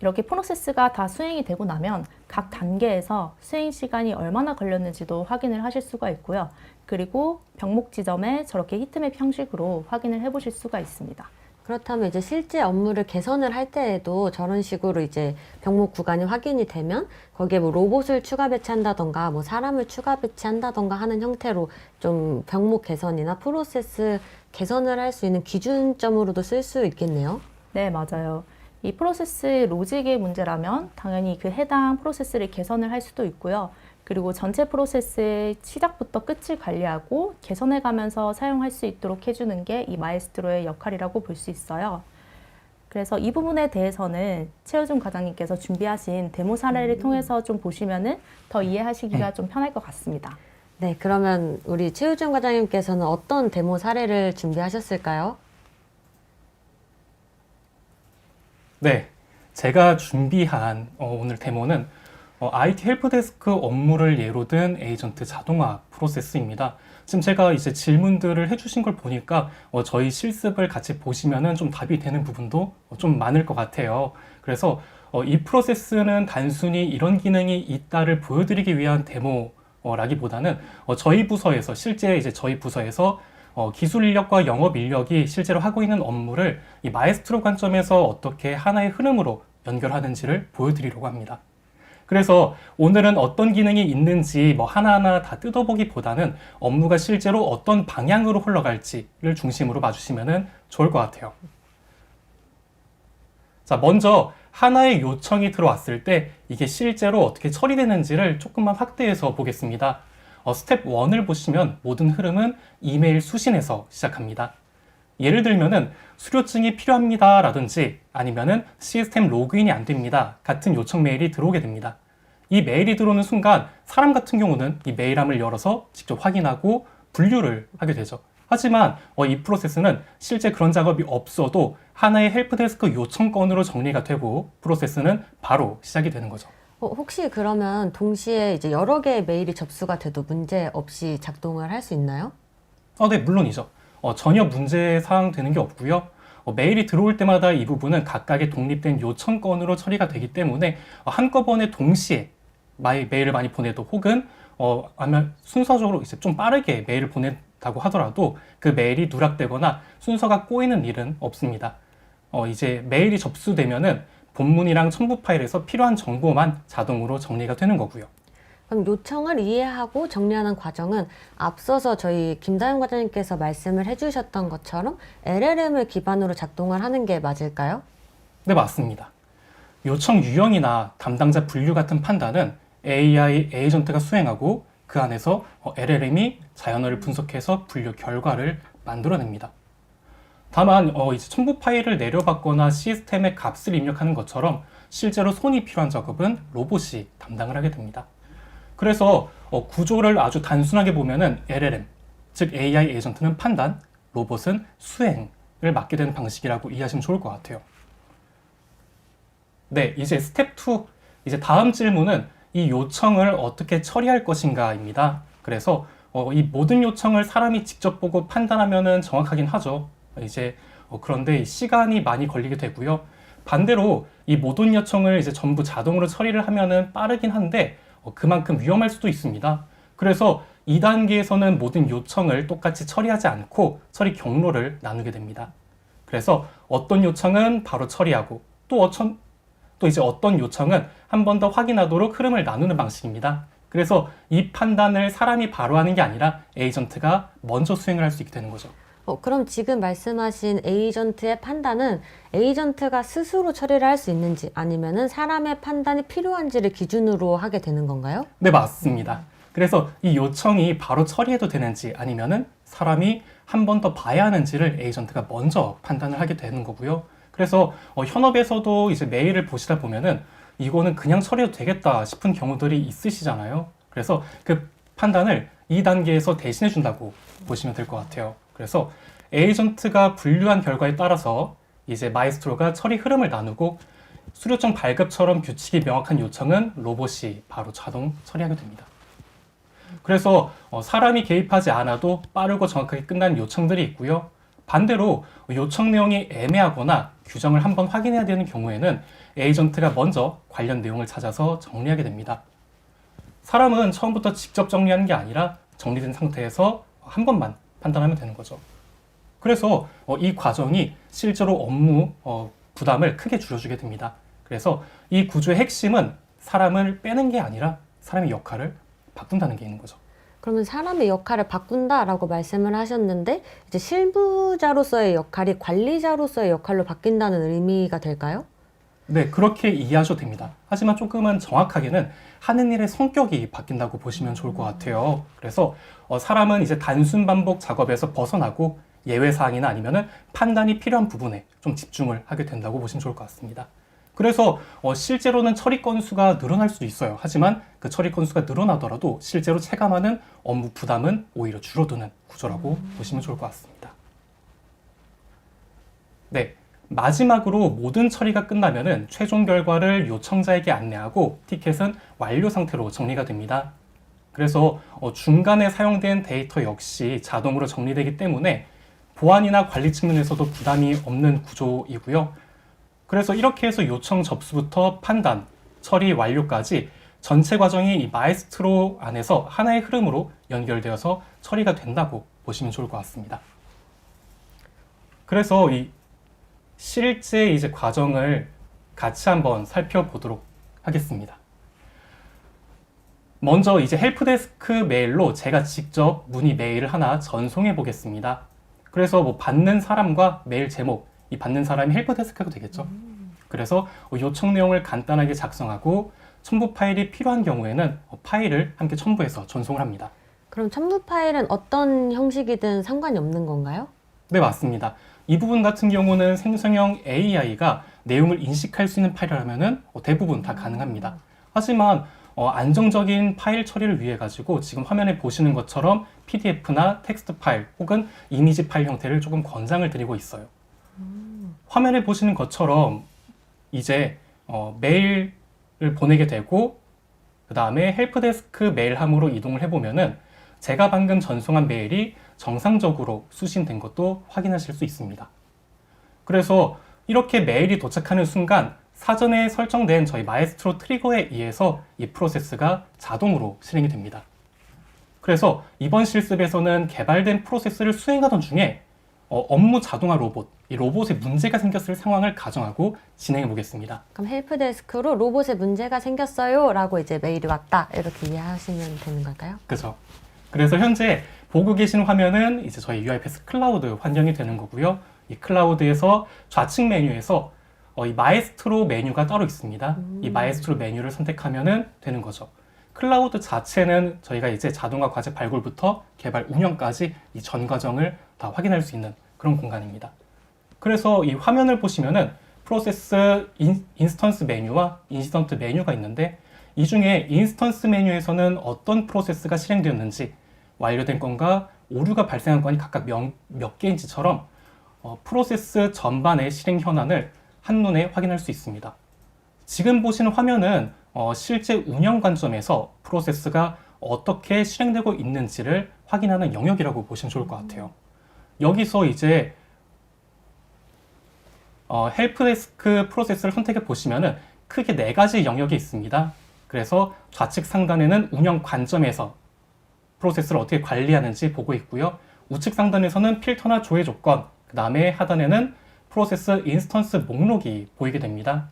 이렇게 프로세스가 다 수행이 되고 나면 각 단계에서 수행 시간이 얼마나 걸렸는지도 확인을 하실 수가 있고요. 그리고 병목 지점에 저렇게 히트맵 형식으로 확인을 해보실 수가 있습니다. 그렇다면 이제 실제 업무를 개선을 할 때에도 저런 식으로 이제 병목 구간이 확인이 되면 거기에 뭐 로봇을 추가 배치한다던가 뭐 사람을 추가 배치한다던가 하는 형태로 좀 병목 개선이나 프로세스 개선을 할 수 있는 기준점으로도 쓸 수 있겠네요. 네, 맞아요. 이 프로세스 로직의 문제라면 당연히 그 해당 프로세스를 개선을 할 수도 있고요. 그리고 전체 프로세스의 시작부터 끝을 관리하고 개선해 가면서 사용할 수 있도록 해주는 게 이 마에스트로의 역할이라고 볼 수 있어요. 그래서 이 부분에 대해서는 최우준 과장님께서 준비하신 데모 사례를 통해서 좀 보시면은 더 이해하시기가 좀 편할 것 같습니다. 네, 그러면 우리 최우준 과장님께서는 어떤 데모 사례를 준비하셨을까요? 네, 제가 준비한 오늘 데모는 IT 헬프데스크 업무를 예로 든 에이전트 자동화 프로세스입니다. 지금 제가 이제 질문들을 해주신 걸 보니까 저희 실습을 같이 보시면은 좀 답이 되는 부분도 좀 많을 것 같아요. 그래서 이 프로세스는 단순히 이런 기능이 있다를 보여드리기 위한 데모라기보다는 저희 부서에서 실제 이제 저희 부서에서 기술 인력과 영업 인력이 실제로 하고 있는 업무를 이 마에스트로 관점에서 어떻게 하나의 흐름으로 연결하는지를 보여드리려고 합니다. 그래서 오늘은 어떤 기능이 있는지 뭐 하나하나 다 뜯어보기보다는 업무가 실제로 어떤 방향으로 흘러갈지를 중심으로 봐주시면 좋을 것 같아요. 자, 먼저 하나의 요청이 들어왔을 때 이게 실제로 어떻게 처리되는지를 조금만 확대해서 보겠습니다. 스텝 1을 보시면 모든 흐름은 이메일 수신에서 시작합니다. 예를 들면은 수료증이 필요합니다 라든지 아니면은 시스템 로그인이 안 됩니다 같은 요청 메일이 들어오게 됩니다. 이 메일이 들어오는 순간 사람 같은 경우는 이 메일함을 열어서 직접 확인하고 분류를 하게 되죠. 하지만 이 프로세스는 실제 그런 작업이 없어도 하나의 헬프데스크 요청 건으로 정리가 되고 프로세스는 바로 시작이 되는 거죠. 혹시 그러면 동시에 이제 여러 개의 메일이 접수가 돼도 문제 없이 작동을 할 수 있나요? 네, 물론이죠. 전혀 문제 사항 되는 게 없고요. 메일이 들어올 때마다 이 부분은 각각의 독립된 요청 건으로 처리가 되기 때문에 한꺼번에 동시에 메일을 많이 보내도 혹은 아마 순서적으로 이제 좀 빠르게 메일을 보낸다고 하더라도 그 메일이 누락되거나 순서가 꼬이는 일은 없습니다. 이제 메일이 접수되면은 본문이랑 첨부 파일에서 필요한 정보만 자동으로 정리가 되는 거고요. 그럼 요청을 이해하고 정리하는 과정은 앞서서 저희 김다영 과장님께서 말씀을 해주셨던 것처럼 LLM을 기반으로 작동을 하는 게 맞을까요? 네, 맞습니다. 요청 유형이나 담당자 분류 같은 판단은 AI 에이전트가 수행하고 그 안에서 LLM이 자연어를 분석해서 분류 결과를 만들어냅니다. 다만 이제 첨부 파일을 내려받거나 시스템에 값을 입력하는 것처럼 실제로 손이 필요한 작업은 로봇이 담당을 하게 됩니다. 그래서 구조를 아주 단순하게 보면은 LLM, 즉 AI 에이전트는 판단, 로봇은 수행을 맡게 되는 방식이라고 이해하시면 좋을 것 같아요. 네, 이제 스텝 2, 이제 다음 질문은 이 요청을 어떻게 처리할 것인가입니다. 그래서 이 모든 요청을 사람이 직접 보고 판단하면은 정확하긴 하죠. 이제 그런데 시간이 많이 걸리게 되고요. 반대로 이 모든 요청을 이제 전부 자동으로 처리를 하면은 빠르긴 한데 그만큼 위험할 수도 있습니다. 그래서 2단계에서는 모든 요청을 똑같이 처리하지 않고 처리 경로를 나누게 됩니다. 그래서 어떤 요청은 바로 처리하고 또 이제 어떤 요청은 한 번 더 확인하도록 흐름을 나누는 방식입니다. 그래서 이 판단을 사람이 바로 하는 게 아니라 에이전트가 먼저 수행을 할 수 있게 되는 거죠. 그럼 지금 말씀하신 에이전트의 판단은 에이전트가 스스로 처리를 할 수 있는지 아니면은 사람의 판단이 필요한지를 기준으로 하게 되는 건가요? 네, 맞습니다. 그래서 이 요청이 바로 처리해도 되는지 아니면은 사람이 한 번 더 봐야 하는지를 에이전트가 먼저 판단을 하게 되는 거고요. 그래서 현업에서도 이제 메일을 보시다 보면은 이거는 그냥 처리해도 되겠다 싶은 경우들이 있으시잖아요. 그래서 그 판단을 2단계에서 대신해 준다고 보시면 될 것 같아요. 그래서 에이전트가 분류한 결과에 따라서 이제 마에스트로가 처리 흐름을 나누고 수료청 발급처럼 규칙이 명확한 요청은 로봇이 바로 자동 처리하게 됩니다. 그래서 사람이 개입하지 않아도 빠르고 정확하게 끝나는 요청들이 있고요. 반대로 요청 내용이 애매하거나 규정을 한번 확인해야 되는 경우에는 에이전트가 먼저 관련 내용을 찾아서 정리하게 됩니다. 사람은 처음부터 직접 정리하는 게 아니라 정리된 상태에서 한 번만 판단하면 되는 거죠. 그래서 이 과정이 실제로 업무 부담을 크게 줄여주게 됩니다. 그래서 이 구조의 핵심은 사람을 빼는 게 아니라 사람의 역할을 바꾼다는 게 있는 거죠. 그러면 사람의 역할을 바꾼다라고 말씀을 하셨는데 이제 실무자로서의 역할이 관리자로서의 역할로 바뀐다는 의미가 될까요? 네, 그렇게 이해하셔도 됩니다. 하지만 조금은 정확하게는 하는 일의 성격이 바뀐다고 보시면 좋을 것 같아요. 그래서 사람은 이제 단순 반복 작업에서 벗어나고 예외사항이나 아니면은 판단이 필요한 부분에 좀 집중을 하게 된다고 보시면 좋을 것 같습니다. 그래서 실제로는 처리 건수가 늘어날 수도 있어요. 하지만 그 처리 건수가 늘어나더라도 실제로 체감하는 업무 부담은 오히려 줄어드는 구조라고 보시면 좋을 것 같습니다. 네, 마지막으로 모든 처리가 끝나면은 최종 결과를 요청자에게 안내하고 티켓은 완료 상태로 정리가 됩니다. 그래서 중간에 사용된 데이터 역시 자동으로 정리되기 때문에 보안이나 관리 측면에서도 부담이 없는 구조이고요. 그래서 이렇게 해서 요청 접수부터 판단, 처리 완료까지 전체 과정이 이 마에스트로 안에서 하나의 흐름으로 연결되어서 처리가 된다고 보시면 좋을 것 같습니다. 그래서 이 실제 이제 과정을 같이 한번 살펴보도록 하겠습니다. 먼저 이제 헬프데스크 메일로 제가 직접 문의 메일을 하나 전송해 보겠습니다. 그래서 뭐 받는 사람과 메일 제목, 이 받는 사람이 헬프데스크가 되겠죠. 그래서 요청 내용을 간단하게 작성하고 첨부 파일이 필요한 경우에는 파일을 함께 첨부해서 전송을 합니다. 그럼 첨부 파일은 어떤 형식이든 상관이 없는 건가요? 네, 맞습니다. 이 부분 같은 경우는 생성형 AI가 내용을 인식할 수 있는 파일이라면 대부분 다 가능합니다. 하지만 안정적인 파일 처리를 위해 가지고 지금 화면에 보시는 것처럼 PDF나 텍스트 파일 혹은 이미지 파일 형태를 조금 권장을 드리고 있어요. 화면에 보시는 것처럼 이제 메일을 보내게 되고 그 다음에 헬프데스크 메일함으로 이동을 해보면은 제가 방금 전송한 메일이 정상적으로 수신된 것도 확인하실 수 있습니다. 그래서 이렇게 메일이 도착하는 순간 사전에 설정된 저희 마에스트로 트리거에 의해서 이 프로세스가 자동으로 실행이 됩니다. 그래서 이번 실습에서는 개발된 프로세스를 수행하던 중에 업무 자동화 로봇, 이 로봇에 문제가 생겼을 상황을 가정하고 진행해 보겠습니다. 그럼 헬프데스크로 로봇에 문제가 생겼어요 라고 이제 메일이 왔다 이렇게 이해하시면 되는 걸까요? 그죠. 그래서 현재 보고 계신 화면은 이제 저희 UiPath 클라우드 환경이 되는 거고요. 이 클라우드에서 좌측 메뉴에서 이 마에스트로 메뉴가 따로 있습니다. 이 마에스트로 메뉴를 선택하면 되는 거죠. 클라우드 자체는 저희가 이제 자동화 과제 발굴부터 개발 운영까지 이 전 과정을 다 확인할 수 있는 그런 공간입니다. 그래서 이 화면을 보시면은 프로세스 인스턴스 메뉴와 인시던트 메뉴가 있는데 이 중에 인스턴스 메뉴에서는 어떤 프로세스가 실행되었는지 완료된 건과 오류가 발생한 건이 각각 몇 개인지처럼 프로세스 전반의 실행 현안을 한눈에 확인할 수 있습니다. 지금 보시는 화면은 실제 운영 관점에서 프로세스가 어떻게 실행되고 있는지를 확인하는 영역이라고 보시면 좋을 것 같아요. 여기서 이제 헬프데스크 프로세스를 선택해 보시면은 크게 4가지 영역이 있습니다. 그래서 좌측 상단에는 운영 관점에서 프로세스를 어떻게 관리하는지 보고 있고요. 우측 상단에서는 필터나 조회 조건, 그 다음에 하단에는 프로세스 인스턴스 목록이 보이게 됩니다.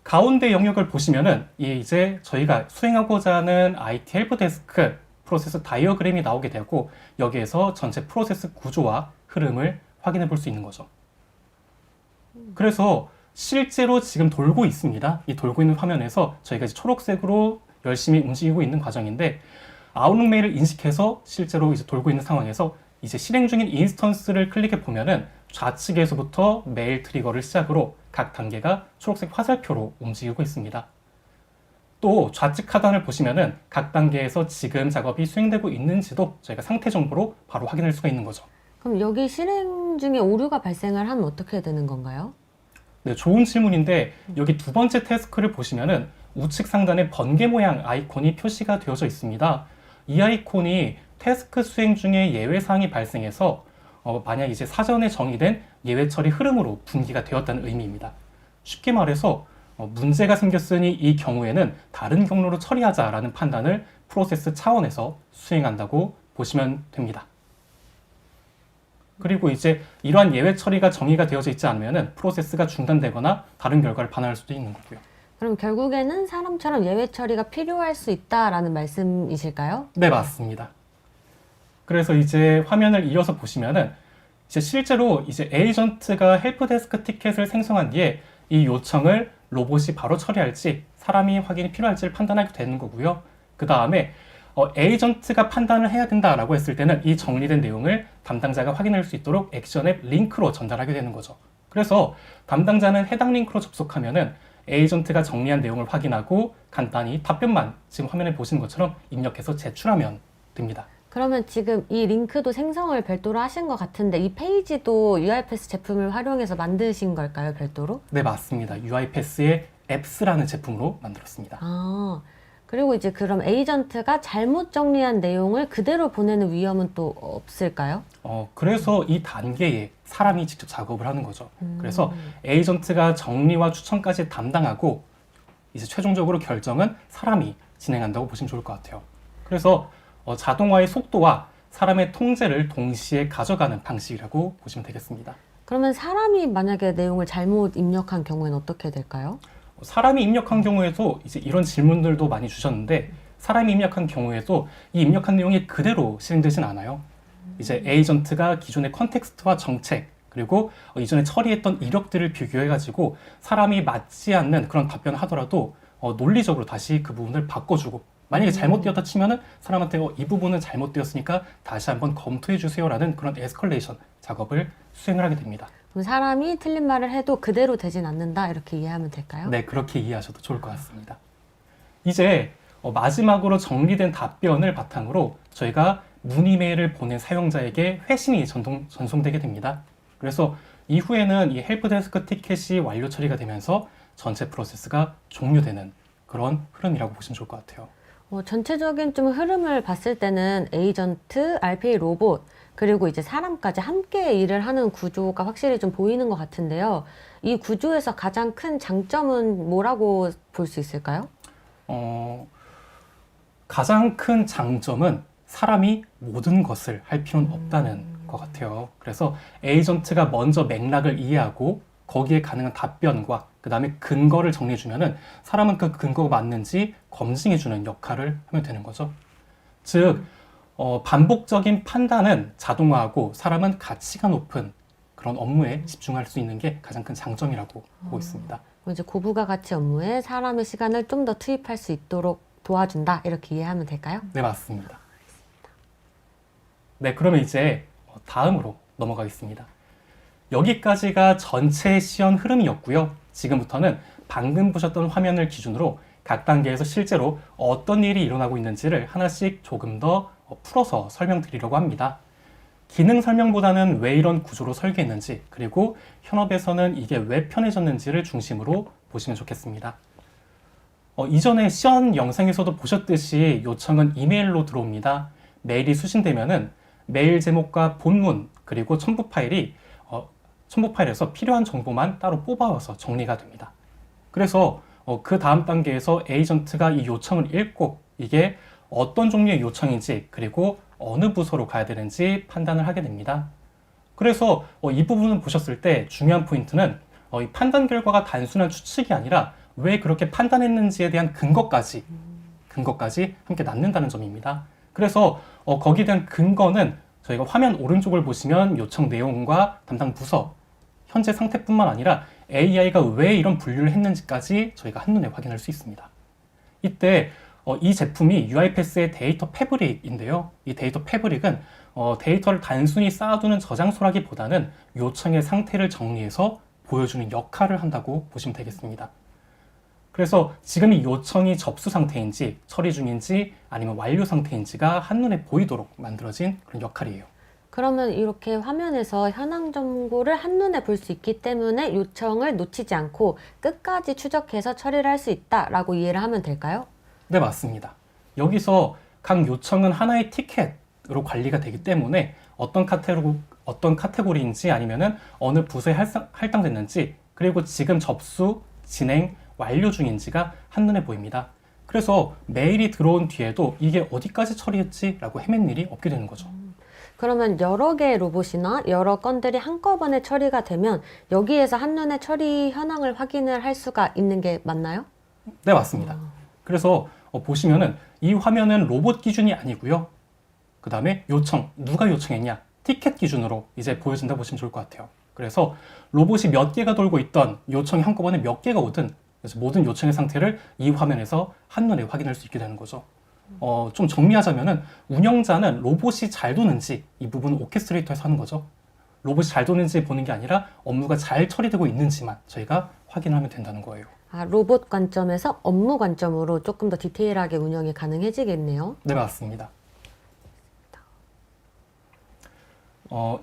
가운데 영역을 보시면은 이제 저희가 수행하고자 하는 IT 헬프데스크 프로세스 다이어그램이 나오게 되고 여기에서 전체 프로세스 구조와 흐름을 확인해 볼 수 있는 거죠. 그래서 실제로 지금 돌고 있습니다. 이 돌고 있는 화면에서 저희가 이제 초록색으로 열심히 움직이고 있는 과정인데 아웃룩 메일을 인식해서 실제로 이제 돌고 있는 상황에서 이제 실행 중인 인스턴스를 클릭해 보면은 좌측에서부터 메일 트리거를 시작으로 각 단계가 초록색 화살표로 움직이고 있습니다. 또 좌측 하단을 보시면은 각 단계에서 지금 작업이 수행되고 있는지도 저희가 상태 정보로 바로 확인할 수가 있는 거죠. 그럼 여기 실행 중에 오류가 발생을 하면 어떻게 되는 건가요? 네, 좋은 질문인데 여기 두 번째 태스크를 보시면은 우측 상단에 번개 모양 아이콘이 표시가 되어져 있습니다. 이 아이콘이 태스크 수행 중에 예외 사항이 발생해서 만약 이제 사전에 정의된 예외 처리 흐름으로 분기가 되었다는 의미입니다. 쉽게 말해서 문제가 생겼으니 이 경우에는 다른 경로로 처리하자라는 판단을 프로세스 차원에서 수행한다고 보시면 됩니다. 그리고 이제 이러한 예외 처리가 정의가 되어져 있지 않으면 프로세스가 중단되거나 다른 결과를 반환할 수도 있는 거고요. 그럼 결국에는 사람처럼 예외 처리가 필요할 수 있다라는 말씀이실까요? 네, 맞습니다. 그래서 이제 화면을 이어서 보시면은 이제 실제로 이제 에이전트가 헬프데스크 티켓을 생성한 뒤에 이 요청을 로봇이 바로 처리할지 사람이 확인이 필요할지를 판단하게 되는 거고요. 그 다음에 에이전트가 판단을 해야 된다라고 했을 때는 이 정리된 내용을 담당자가 확인할 수 있도록 액션앱 링크로 전달하게 되는 거죠. 그래서 담당자는 해당 링크로 접속하면은 에이전트가 정리한 내용을 확인하고 간단히 답변만 지금 화면에 보시는 것처럼 입력해서 제출하면 됩니다. 그러면 지금 이 링크도 생성을 별도로 하신 것 같은데 이 페이지도 UiPath 제품을 활용해서 만드신 걸까요, 별도로? 네, 맞습니다. UiPath의 앱스라는 제품으로 만들었습니다. 아, 그리고 이제 그럼 에이전트가 잘못 정리한 내용을 그대로 보내는 위험은 또 없을까요? 그래서 이 단계에 사람이 직접 작업을 하는 거죠. 그래서 에이전트가 정리와 추천까지 담당하고 이제 최종적으로 결정은 사람이 진행한다고 보시면 좋을 것 같아요. 그래서 자동화의 속도와 사람의 통제를 동시에 가져가는 방식이라고 보시면 되겠습니다. 그러면 사람이 만약에 내용을 잘못 입력한 경우에는 어떻게 될까요? 사람이 입력한 경우에도 이제 이런 질문들도 많이 주셨는데 사람이 입력한 경우에도 이 입력한 내용이 그대로 실행되진 않아요. 이제 에이전트가 기존의 컨텍스트와 정책 그리고 이전에 처리했던 이력들을 비교해가지고 사람이 맞지 않는 그런 답변을 하더라도 논리적으로 다시 그 부분을 바꿔주고 만약에 잘못되었다 치면은 사람한테 이 부분은 잘못되었으니까 다시 한번 검토해 주세요라는 그런 에스컬레이션 작업을 수행을 하게 됩니다. 그럼 사람이 틀린 말을 해도 그대로 되진 않는다 이렇게 이해하면 될까요? 네, 그렇게 이해하셔도 좋을 것 같습니다. 이제 마지막으로 정리된 답변을 바탕으로 저희가 문의 메일을 보낸 사용자에게 회신이 전송되게 됩니다. 그래서 이후에는 이 헬프데스크 티켓이 완료 처리가 되면서 전체 프로세스가 종료되는 그런 흐름이라고 보시면 좋을 것 같아요. 전체적인 좀 흐름을 봤을 때는 에이전트, RPA 로봇, 그리고 이제 사람까지 함께 일을 하는 구조가 확실히 좀 보이는 것 같은데요. 이 구조에서 가장 큰 장점은 뭐라고 볼 수 있을까요? 가장 큰 장점은 사람이 모든 것을 할 필요는 없다는 것 같아요. 그래서 에이전트가 먼저 맥락을 이해하고 거기에 가능한 답변과 그 다음에 근거를 정리해주면은 사람은 그 근거가 맞는지 검증해주는 역할을 하면 되는 거죠. 즉, 반복적인 판단은 자동화하고 사람은 가치가 높은 그런 업무에 집중할 수 있는 게 가장 큰 장점이라고 보고 있습니다. 이제 고부가 가치 업무에 사람의 시간을 좀 더 투입할 수 있도록 도와준다 이렇게 이해하면 될까요? 네, 맞습니다. 네, 그러면 이제 다음으로 넘어가겠습니다. 여기까지가 전체 시연 흐름이었고요. 지금부터는 방금 보셨던 화면을 기준으로 각 단계에서 실제로 어떤 일이 일어나고 있는지를 하나씩 조금 더 풀어서 설명드리려고 합니다. 기능 설명보다는 왜 이런 구조로 설계했는지 그리고 현업에서는 이게 왜 편해졌는지를 중심으로 보시면 좋겠습니다. 이전에 시연 영상에서도 보셨듯이 요청은 이메일로 들어옵니다. 메일이 수신되면은 메일 제목과 본문 그리고 첨부 파일에서 필요한 정보만 따로 뽑아와서 정리가 됩니다. 그래서 그 다음 단계에서 에이전트가 이 요청을 읽고 이게 어떤 종류의 요청인지 그리고 어느 부서로 가야 되는지 판단을 하게 됩니다. 그래서 이 부분을 보셨을 때 중요한 포인트는 이 판단 결과가 단순한 추측이 아니라 왜 그렇게 판단했는지에 대한 근거까지 함께 낳는다는 점입니다. 그래서 거기에 대한 근거는 저희가 화면 오른쪽을 보시면 요청 내용과 담당 부서, 현재 상태뿐만 아니라 AI가 왜 이런 분류를 했는지까지 저희가 한눈에 확인할 수 있습니다. 이때 이 제품이 UiPath의 데이터 패브릭인데요. 이 데이터 패브릭은 데이터를 단순히 쌓아두는 저장소라기보다는 요청의 상태를 정리해서 보여주는 역할을 한다고 보시면 되겠습니다. 그래서 지금 이 요청이 접수 상태인지 처리 중인지 아니면 완료 상태인지가 한눈에 보이도록 만들어진 그런 역할이에요. 그러면 이렇게 화면에서 현황 정보를 한눈에 볼 수 있기 때문에 요청을 놓치지 않고 끝까지 추적해서 처리를 할 수 있다라고 이해를 하면 될까요? 네, 맞습니다. 여기서 각 요청은 하나의 티켓으로 관리가 되기 때문에 어떤 카테고리인지 아니면은 어느 부서에 할당됐는지 그리고 지금 접수, 진행, 완료 중인지가 한눈에 보입니다. 그래서 메일이 들어온 뒤에도 이게 어디까지 처리했지? 라고 헤맨 일이 없게 되는 거죠. 그러면 여러 개의 로봇이나 여러 건들이 한꺼번에 처리가 되면 여기에서 한눈에 처리 현황을 확인을 할 수가 있는 게 맞나요? 네, 맞습니다. 그래서 보시면은 이 화면은 로봇 기준이 아니고요. 그 다음에 요청, 누가 요청했냐, 티켓 기준으로 이제 보여준다 보시면 좋을 것 같아요. 그래서 로봇이 몇 개가 돌고 있던 요청이 한꺼번에 몇 개가 오든 그래서 모든 요청의 상태를 이 화면에서 한눈에 확인할 수 있게 되는 거죠. 좀 정리하자면은 운영자는 로봇이 잘 도는지 이 부분은 오케스트레이터에서 하는 거죠. 로봇이 잘 도는지 보는 게 아니라 업무가 잘 처리되고 있는지만 저희가 확인하면 된다는 거예요. 아, 로봇 관점에서 업무 관점으로 조금 더 디테일하게 운영이 가능해지겠네요. 네, 맞습니다.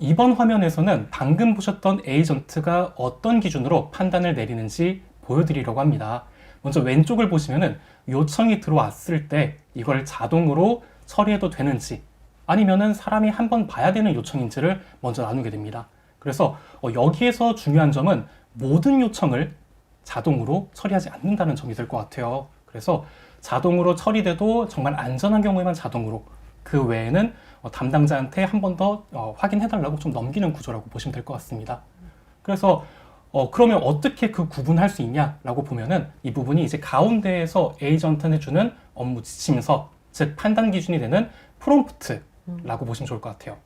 이번 화면에서는 방금 보셨던 에이전트가 어떤 기준으로 판단을 내리는지 보여드리려고 합니다. 먼저 왼쪽을 보시면은 요청이 들어왔을 때 이걸 자동으로 처리해도 되는지 아니면은 사람이 한번 봐야 되는 요청인지를 먼저 나누게 됩니다. 그래서 여기에서 중요한 점은 모든 요청을 자동으로 처리하지 않는다는 점이 될 것 같아요. 그래서 자동으로 처리돼도 정말 안전한 경우에만 자동으로, 그 외에는 담당자한테 한 번 더 확인해달라고 좀 넘기는 구조라고 보시면 될 것 같습니다. 그래서 그러면 어떻게 그 구분할 수 있냐라고 보면은 이 부분이 이제 가운데에서 에이전트한테 주는 업무 지침서, 즉 판단 기준이 되는 프롬프트라고 보시면 좋을 것 같아요.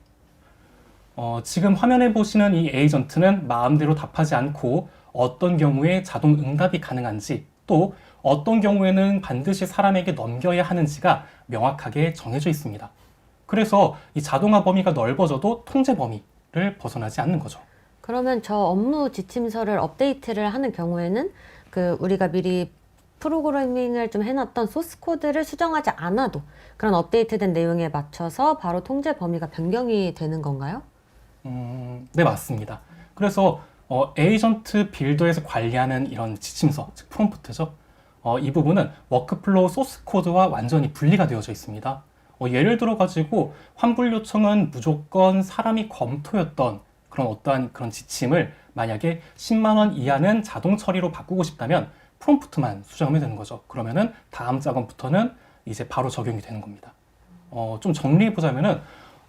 지금 화면에 보시는 이 에이전트는 마음대로 답하지 않고 어떤 경우에 자동 응답이 가능한지, 또 어떤 경우에는 반드시 사람에게 넘겨야 하는지가 명확하게 정해져 있습니다. 그래서 이 자동화 범위가 넓어져도 통제 범위를 벗어나지 않는 거죠. 그러면 저 업무 지침서를 업데이트를 하는 경우에는 우리가 미리 프로그래밍을 좀 해놨던 소스 코드를 수정하지 않아도 그런 업데이트된 내용에 맞춰서 바로 통제 범위가 변경이 되는 건가요? 네, 맞습니다. 그래서 에이전트 빌더에서 관리하는 이런 지침서, 즉 프롬프트죠. 이 부분은 워크플로우 소스 코드와 완전히 분리가 되어져 있습니다. 예를 들어 가지고 환불 요청은 무조건 사람이 검토했던 그런 어떠한 그런 지침을 만약에 10만 원 이하는 자동 처리로 바꾸고 싶다면 프롬프트만 수정하면 되는 거죠. 그러면은 다음 작업부터는 이제 바로 적용이 되는 겁니다. 좀 정리해 보자면은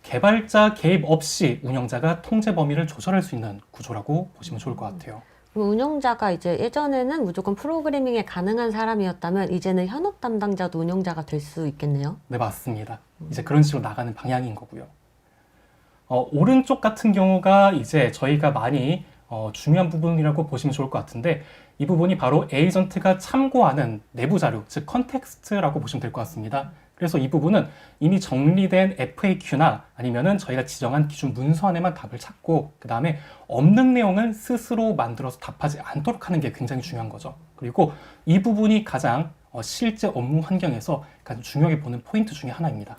개발자 개입 없이 운영자가 통제 범위를 조절할 수 있는 구조라고 보시면 좋을 것 같아요. 그럼 운영자가 이제 예전에는 무조건 프로그래밍에 가능한 사람이었다면 이제는 현업 담당자도 운영자가 될 수 있겠네요. 네, 맞습니다. 이제 그런 식으로 나가는 방향인 거고요. 오른쪽 같은 경우가 이제 저희가 많이 중요한 부분이라고 보시면 좋을 것 같은데, 이 부분이 바로 에이전트가 참고하는 내부 자료, 즉 컨텍스트라고 보시면 될 것 같습니다. 그래서 이 부분은 이미 정리된 FAQ나 아니면은 저희가 지정한 기준 문서 안에만 답을 찾고, 그 다음에 없는 내용은 스스로 만들어서 답하지 않도록 하는 게 굉장히 중요한 거죠. 그리고 이 부분이 가장 실제 업무 환경에서 가장 중요하게 보는 포인트 중에 하나입니다.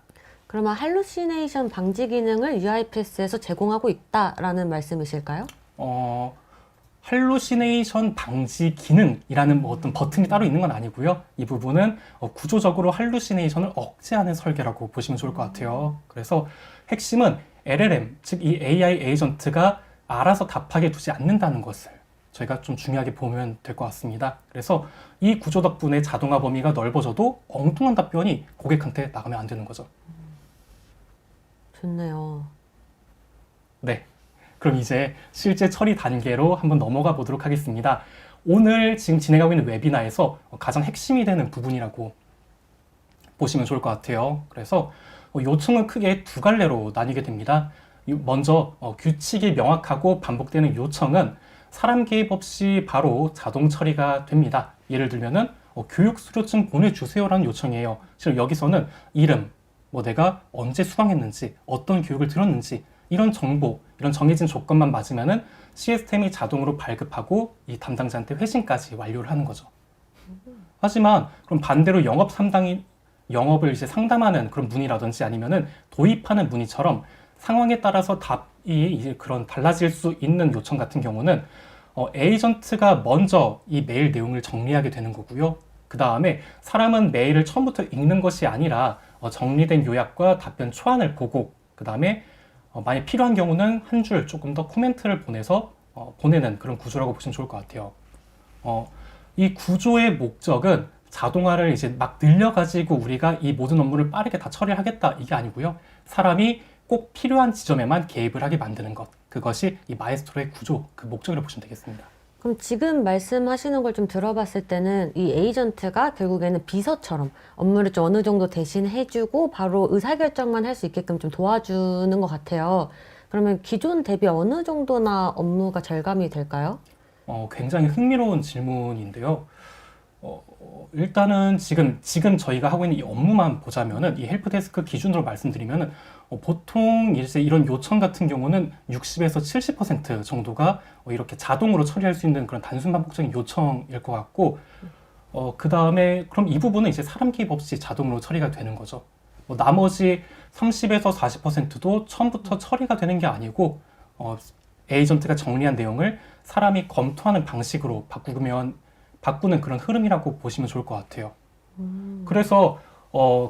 그러면 할루시네이션 방지 기능을 UiPath에서 제공하고 있다라는 말씀이실까요? 할루시네이션 방지 기능이라는 뭐 어떤 버튼이 따로 있는 건 아니고요. 이 부분은 구조적으로 할루시네이션을 억제하는 설계라고 보시면 좋을 것 같아요. 그래서 핵심은 LLM, 즉 이 AI 에이전트가 알아서 답하게 두지 않는다는 것을 저희가 좀 중요하게 보면 될 것 같습니다. 그래서 이 구조 덕분에 자동화 범위가 넓어져도 엉뚱한 답변이 고객한테 나가면 안 되는 거죠. 좋네요. 네. 그럼 이제 실제 처리 단계로 한번 넘어가 보도록 하겠습니다. 오늘 지금 진행하고 있는 웨비나에서 가장 핵심이 되는 부분이라고 보시면 좋을 것 같아요. 그래서 요청은 크게 두 갈래로 나뉘게 됩니다. 먼저 규칙이 명확하고 반복되는 요청은 사람 개입 없이 바로 자동 처리가 됩니다. 예를 들면은 교육 수료증 보내주세요라는 요청이에요. 실은 여기서는 이름, 내가 언제 수강했는지, 어떤 교육을 들었는지 이런 정보, 이런 정해진 조건만 맞으면은 시스템이 자동으로 발급하고 이 담당자한테 회신까지 완료를 하는 거죠. 하지만 그럼 반대로 영업을 이제 상담하는 그런 문의라든지 아니면은 도입하는 문의처럼 상황에 따라서 답이 이제 그런 달라질 수 있는 요청 같은 경우는 에이전트가 먼저 이 메일 내용을 정리하게 되는 거고요. 그 다음에 사람은 메일을 처음부터 읽는 것이 아니라 정리된 요약과 답변 초안을 보고, 그 다음에 만약 필요한 경우는 한 줄 조금 더 코멘트를 보내서 보내는 그런 구조라고 보시면 좋을 것 같아요. 이 구조의 목적은 자동화를 이제 막 늘려가지고 우리가 이 모든 업무를 빠르게 다 처리하겠다 이게 아니고요. 사람이 꼭 필요한 지점에만 개입을 하게 만드는 것. 그것이 이 마에스트로의 구조, 그 목적이라고 보시면 되겠습니다. 그럼 지금 말씀하시는 걸 좀 들어봤을 때는 이 에이전트가 결국에는 비서처럼 업무를 좀 어느 정도 대신해주고 바로 의사결정만 할 수 있게끔 좀 도와주는 것 같아요. 그러면 기존 대비 어느 정도나 업무가 절감이 될까요? 굉장히 흥미로운 질문인데요. 일단은 지금 저희가 하고 있는 이 업무만 보자면은 이 헬프데스크 기준으로 말씀드리면은 보통 이제 이런 요청 같은 경우는 60에서 70% 정도가 이렇게 자동으로 처리할 수 있는 그런 단순 반복적인 요청일 것 같고, 그 다음에 그럼 이 부분은 이제 사람 개입 없이 자동으로 처리가 되는 거죠. 나머지 30에서 40%도 처음부터 처리가 되는 게 아니고, 에이전트가 정리한 내용을 사람이 검토하는 방식으로 바꾸는 그런 흐름이라고 보시면 좋을 것 같아요. 그래서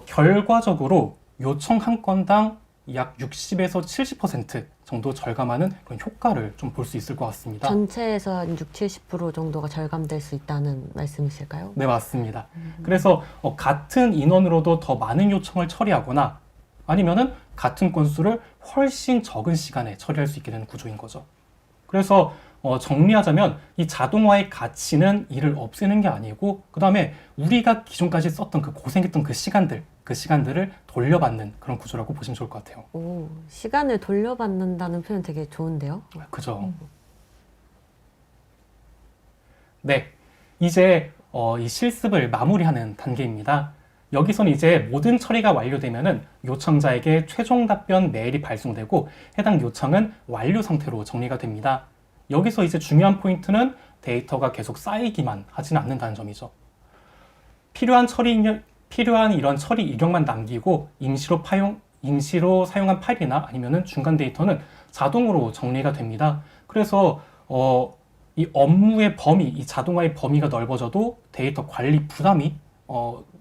결과적으로 요청 한 건당 약 60에서 70% 정도 절감하는 그런 효과를 좀 볼 수 있을 것 같습니다. 전체에서 한 6, 70% 정도가 절감될 수 있다는 말씀이실까요? 네, 맞습니다. 그래서 같은 인원으로도 더 많은 요청을 처리하거나 아니면은 같은 건수를 훨씬 적은 시간에 처리할 수 있게 되는 구조인 거죠. 그래서 정리하자면 이 자동화의 가치는 일을 없애는 게 아니고, 그 다음에 우리가 기존까지 썼던 그 고생했던 그 시간들을 돌려받는 그런 구조라고 보시면 좋을 것 같아요. 오, 시간을 돌려받는다는 표현 되게 좋은데요? 그죠? 네, 이제 이 실습을 마무리하는 단계입니다. 여기서는 이제 모든 처리가 완료되면은 요청자에게 최종 답변 메일이 발송되고 해당 요청은 완료 상태로 정리가 됩니다. 여기서 이제 중요한 포인트는 데이터가 계속 쌓이기만 하지는 않는다는 점이죠. 필요한 이런 처리 이력만 남기고 임시로 사용한 파일이나 아니면은 중간 데이터는 자동으로 정리가 됩니다. 그래서 이 업무의 범위, 이 자동화의 범위가 넓어져도 데이터 관리 부담이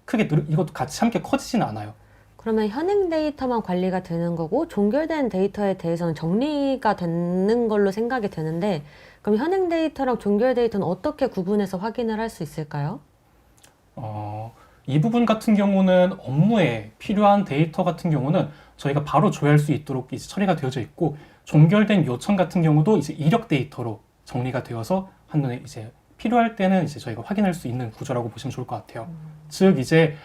크게 이것도 같이 함께 커지지는 않아요. 그러면 현행 데이터만 관리가 되는 거고 종결된 데이터에 대해서는 정리가 되는 걸로 생각이 되는데, 그럼 현행 데이터랑 종결 데이터는 어떻게 구분해서 확인을 할 수 있을까요? 이 부분 같은 경우는 업무에 필요한 데이터 같은 경우는 저희가 바로 조회할 수 있도록 이제 처리가 되어져 있고, 종결된 요청 같은 경우도 이제 이력 데이터로 정리가 되어서 한눈에 이제 필요할 때는 이제 저희가 확인할 수 있는 구조라고 보시면 좋을 것 같아요. 즉 이제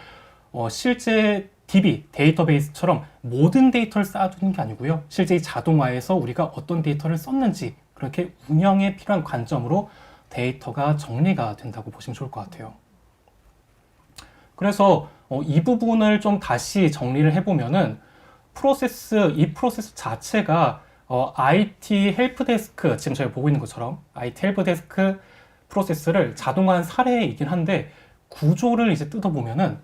실제 DB 데이터베이스처럼 모든 데이터를 쌓아두는 게 아니고요. 실제 이 자동화에서 우리가 어떤 데이터를 썼는지 그렇게 운영에 필요한 관점으로 데이터가 정리가 된다고 보시면 좋을 것 같아요. 그래서 이 부분을 좀 다시 정리를 해보면은 이 프로세스 자체가 IT 헬프데스크, 지금 저희가 보고 있는 것처럼 IT 헬프데스크 프로세스를 자동화한 사례이긴 한데, 구조를 이제 뜯어보면은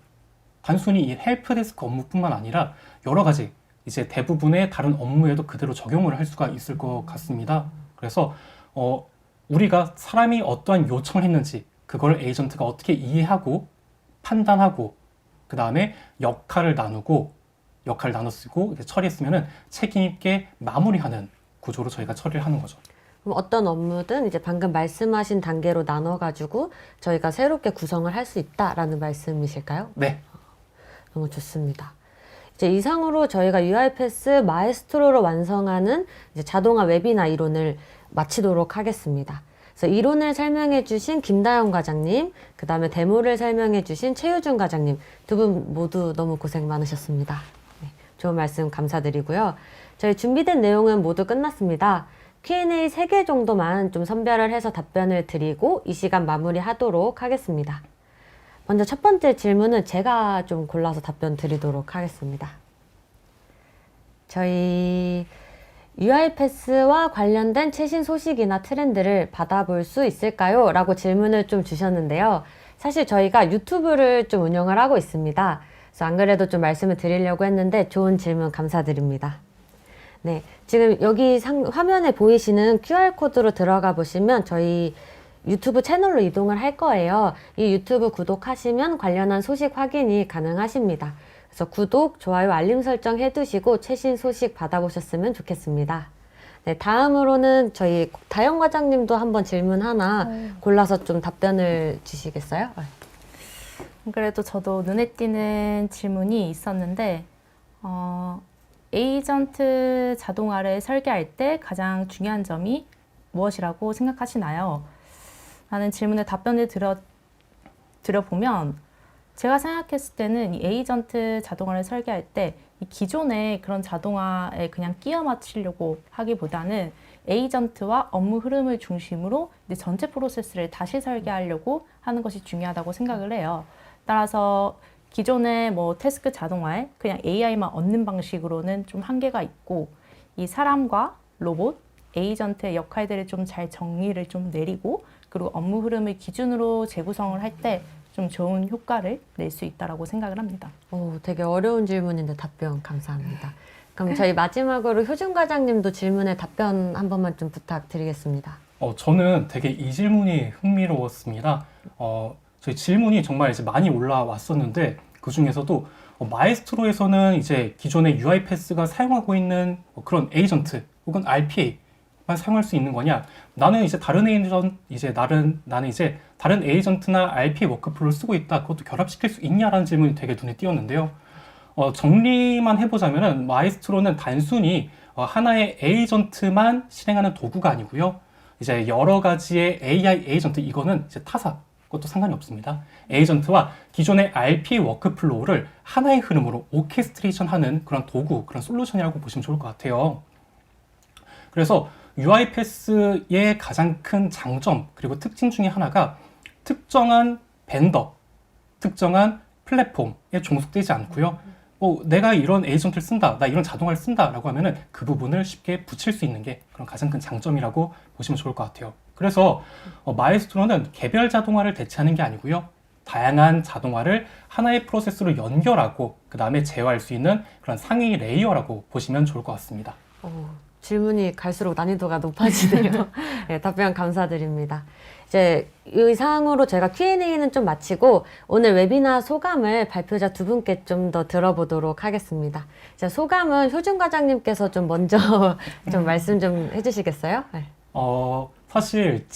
단순히 이 헬프데스크 업무뿐만 아니라 여러 가지 이제 대부분의 다른 업무에도 그대로 적용을 할 수가 있을 것 같습니다. 그래서 우리가 사람이 어떠한 요청을 했는지 그걸 에이전트가 어떻게 이해하고 판단하고 그 다음에 역할을 나눠 쓰고 처리했으면은 책임 있게 마무리하는 구조로 저희가 처리를 하는 거죠. 그럼 어떤 업무든 이제 방금 말씀하신 단계로 나눠가지고 저희가 새롭게 구성을 할 수 있다라는 말씀이실까요? 네. 너무 좋습니다. 이제 이상으로 저희가 UiPath 마에스트로로 완성하는 이제 자동화 웨비나 이론을 마치도록 하겠습니다. 그래서 이론을 설명해 주신 김다영 과장님, 그 다음에 데모를 설명해 주신 최유준 과장님, 두 분 모두 너무 고생 많으셨습니다. 네, 좋은 말씀 감사드리고요. 저희 준비된 내용은 모두 끝났습니다. Q&A 3개 정도만 좀 선별을 해서 답변을 드리고 이 시간 마무리하도록 하겠습니다. 먼저 첫 번째 질문은 제가 좀 골라서 답변 드리도록 하겠습니다. 저희 UiPath와 관련된 최신 소식이나 트렌드를 받아볼 수 있을까요? 라고 질문을 좀 주셨는데요. 사실 저희가 유튜브를 좀 운영을 하고 있습니다. 그래서 안 그래도 좀 말씀을 드리려고 했는데 좋은 질문 감사드립니다. 네, 지금 여기 화면에 보이시는 QR코드로 들어가 보시면 저희 유튜브 채널로 이동을 할 거예요. 이 유튜브 구독하시면 관련한 소식 확인이 가능하십니다. 그래서 구독, 좋아요, 알림 설정 해두시고 최신 소식 받아보셨으면 좋겠습니다. 네, 다음으로는 저희 다영 과장님도 한번 질문 하나 골라서 좀 답변을 주시겠어요? 그래도 저도 눈에 띄는 질문이 있었는데 에이전트 자동화를 설계할 때 가장 중요한 점이 무엇이라고 생각하시나요? 라는 질문에 답변을 드려보면 제가 생각했을 때는 이 에이전트 자동화를 설계할 때 이 기존의 그런 자동화에 그냥 끼워 맞추려고 하기보다는 에이전트와 업무 흐름을 중심으로 이제 전체 프로세스를 다시 설계하려고 하는 것이 중요하다고 생각을 해요. 따라서 기존의 뭐 태스크 자동화에 그냥 AI만 얻는 방식으로는 좀 한계가 있고 이 사람과 로봇, 에이전트의 역할들을 좀 잘 정리를 좀 내리고 그리고 업무 흐름을 기준으로 재구성을 할 때 좀 좋은 효과를 낼 수 있다라고 생각을 합니다. 오, 되게 어려운 질문인데 답변 감사합니다. 그럼 저희 마지막으로 효준 과장님도 질문에 답변 한 번만 좀 부탁드리겠습니다. 저는 되게 이 질문이 흥미로웠습니다. 저희 질문이 정말 이제 많이 올라왔었는데 그 중에서도 마에스트로에서는 이제 기존의 UiPath가 사용하고 있는 그런 에이전트 혹은 RPA만 사용할 수 있는 거냐? 나는 이제 나는 이제 다른 에이전트나 RPA 워크플로우를 쓰고 있다. 그것도 결합시킬 수 있냐라는 질문이 되게 눈에 띄었는데요. 정리만 해보자면은 마에스트로는 단순히 하나의 에이전트만 실행하는 도구가 아니고요. 이제 여러 가지의 AI 에이전트, 이거는 이제 타사, 그것도 상관이 없습니다. 에이전트와 기존의 RPA 워크플로우를 하나의 흐름으로 오케스트레이션 하는 그런 도구, 그런 솔루션이라고 보시면 좋을 것 같아요. 그래서 UiPath의 가장 큰 장점, 그리고 특징 중에 하나가 특정한 벤더, 특정한 플랫폼에 종속되지 않고요. 내가 이런 에이전트를 쓴다, 나 이런 자동화를 쓴다라고 하면은 그 부분을 쉽게 붙일 수 있는 게 그런 가장 큰 장점이라고 보시면 좋을 것 같아요. 그래서 마에스트로는 개별 자동화를 대체하는 게 아니고요. 다양한 자동화를 하나의 프로세스로 연결하고 그 다음에 제어할 수 있는 그런 상위 레이어라고 보시면 좋을 것 같습니다. 질문이 갈수록 난이도가 높아지네요. 네, 답변 감사드립니다. 이제 이상으로 제가 Q&A는 좀 마치고 오늘 웨비나 소감을 발표자 두 분께 좀 더 들어보도록 하겠습니다. 이제 소감은 효준 과장님께서 좀 먼저 좀 말씀 좀 해주시겠어요? 네. 사실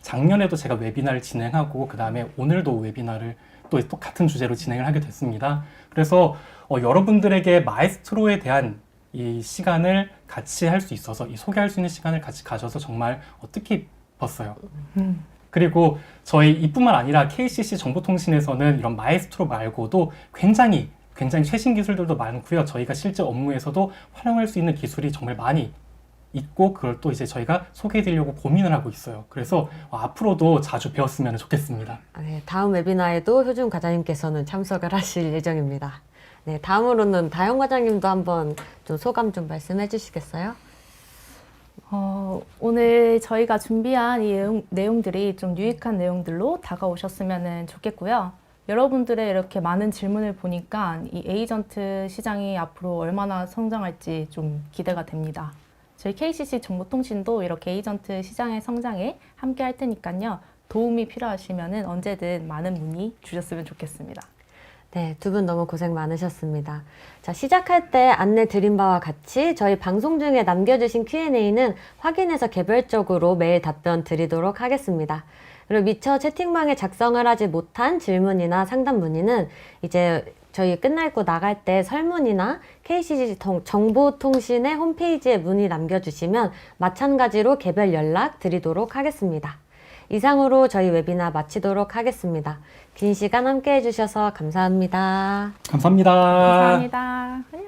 작년에도 제가 웨비나를 진행하고 그 다음에 오늘도 웨비나를 또 같은 주제로 진행을 하게 됐습니다. 그래서 여러분들에게 마에스트로에 대한 이 시간을 같이 할 수 있어서 이 소개할 수 있는 시간을 같이 가져서 정말 뜻깊었어요. 그리고 저희 이뿐만 아니라 KCC 정보통신에서는 이런 마에스트로 말고도 굉장히 최신 기술들도 많고요. 저희가 실제 업무에서도 활용할 수 있는 기술이 정말 많이 있고 그걸 또 이제 저희가 소개해 드리려고 고민을 하고 있어요. 그래서 앞으로도 자주 배웠으면 좋겠습니다. 네, 다음 웨비나에도 효준 과장님께서는 참석을 하실 예정입니다. 네, 다음으로는 다영 과장님도 한번 좀 소감 좀 말씀해 주시겠어요? 오늘 저희가 준비한 이 내용들이 좀 유익한 내용들로 다가오셨으면 좋겠고요. 여러분들의 이렇게 많은 질문을 보니까 이 에이전트 시장이 앞으로 얼마나 성장할지 좀 기대가 됩니다. 저희 KCC 정보통신도 이렇게 에이전트 시장의 성장에 함께 할 테니까요. 도움이 필요하시면 언제든 많은 문의 주셨으면 좋겠습니다. 네, 두 분 너무 고생 많으셨습니다. 자, 시작할 때 안내 드린 바와 같이 저희 방송 중에 남겨주신 Q&A는 확인해서 개별적으로 메일 답변 드리도록 하겠습니다. 그리고 미처 채팅방에 작성을 하지 못한 질문이나 상담 문의는 이제 저희 끝날고 나갈 때 설문이나 KCC 정보통신의 홈페이지에 문의 남겨주시면 마찬가지로 개별 연락 드리도록 하겠습니다. 이상으로 저희 웨비나 마치도록 하겠습니다. 긴 시간 함께 해주셔서 감사합니다. 감사합니다. 감사합니다. 안녕.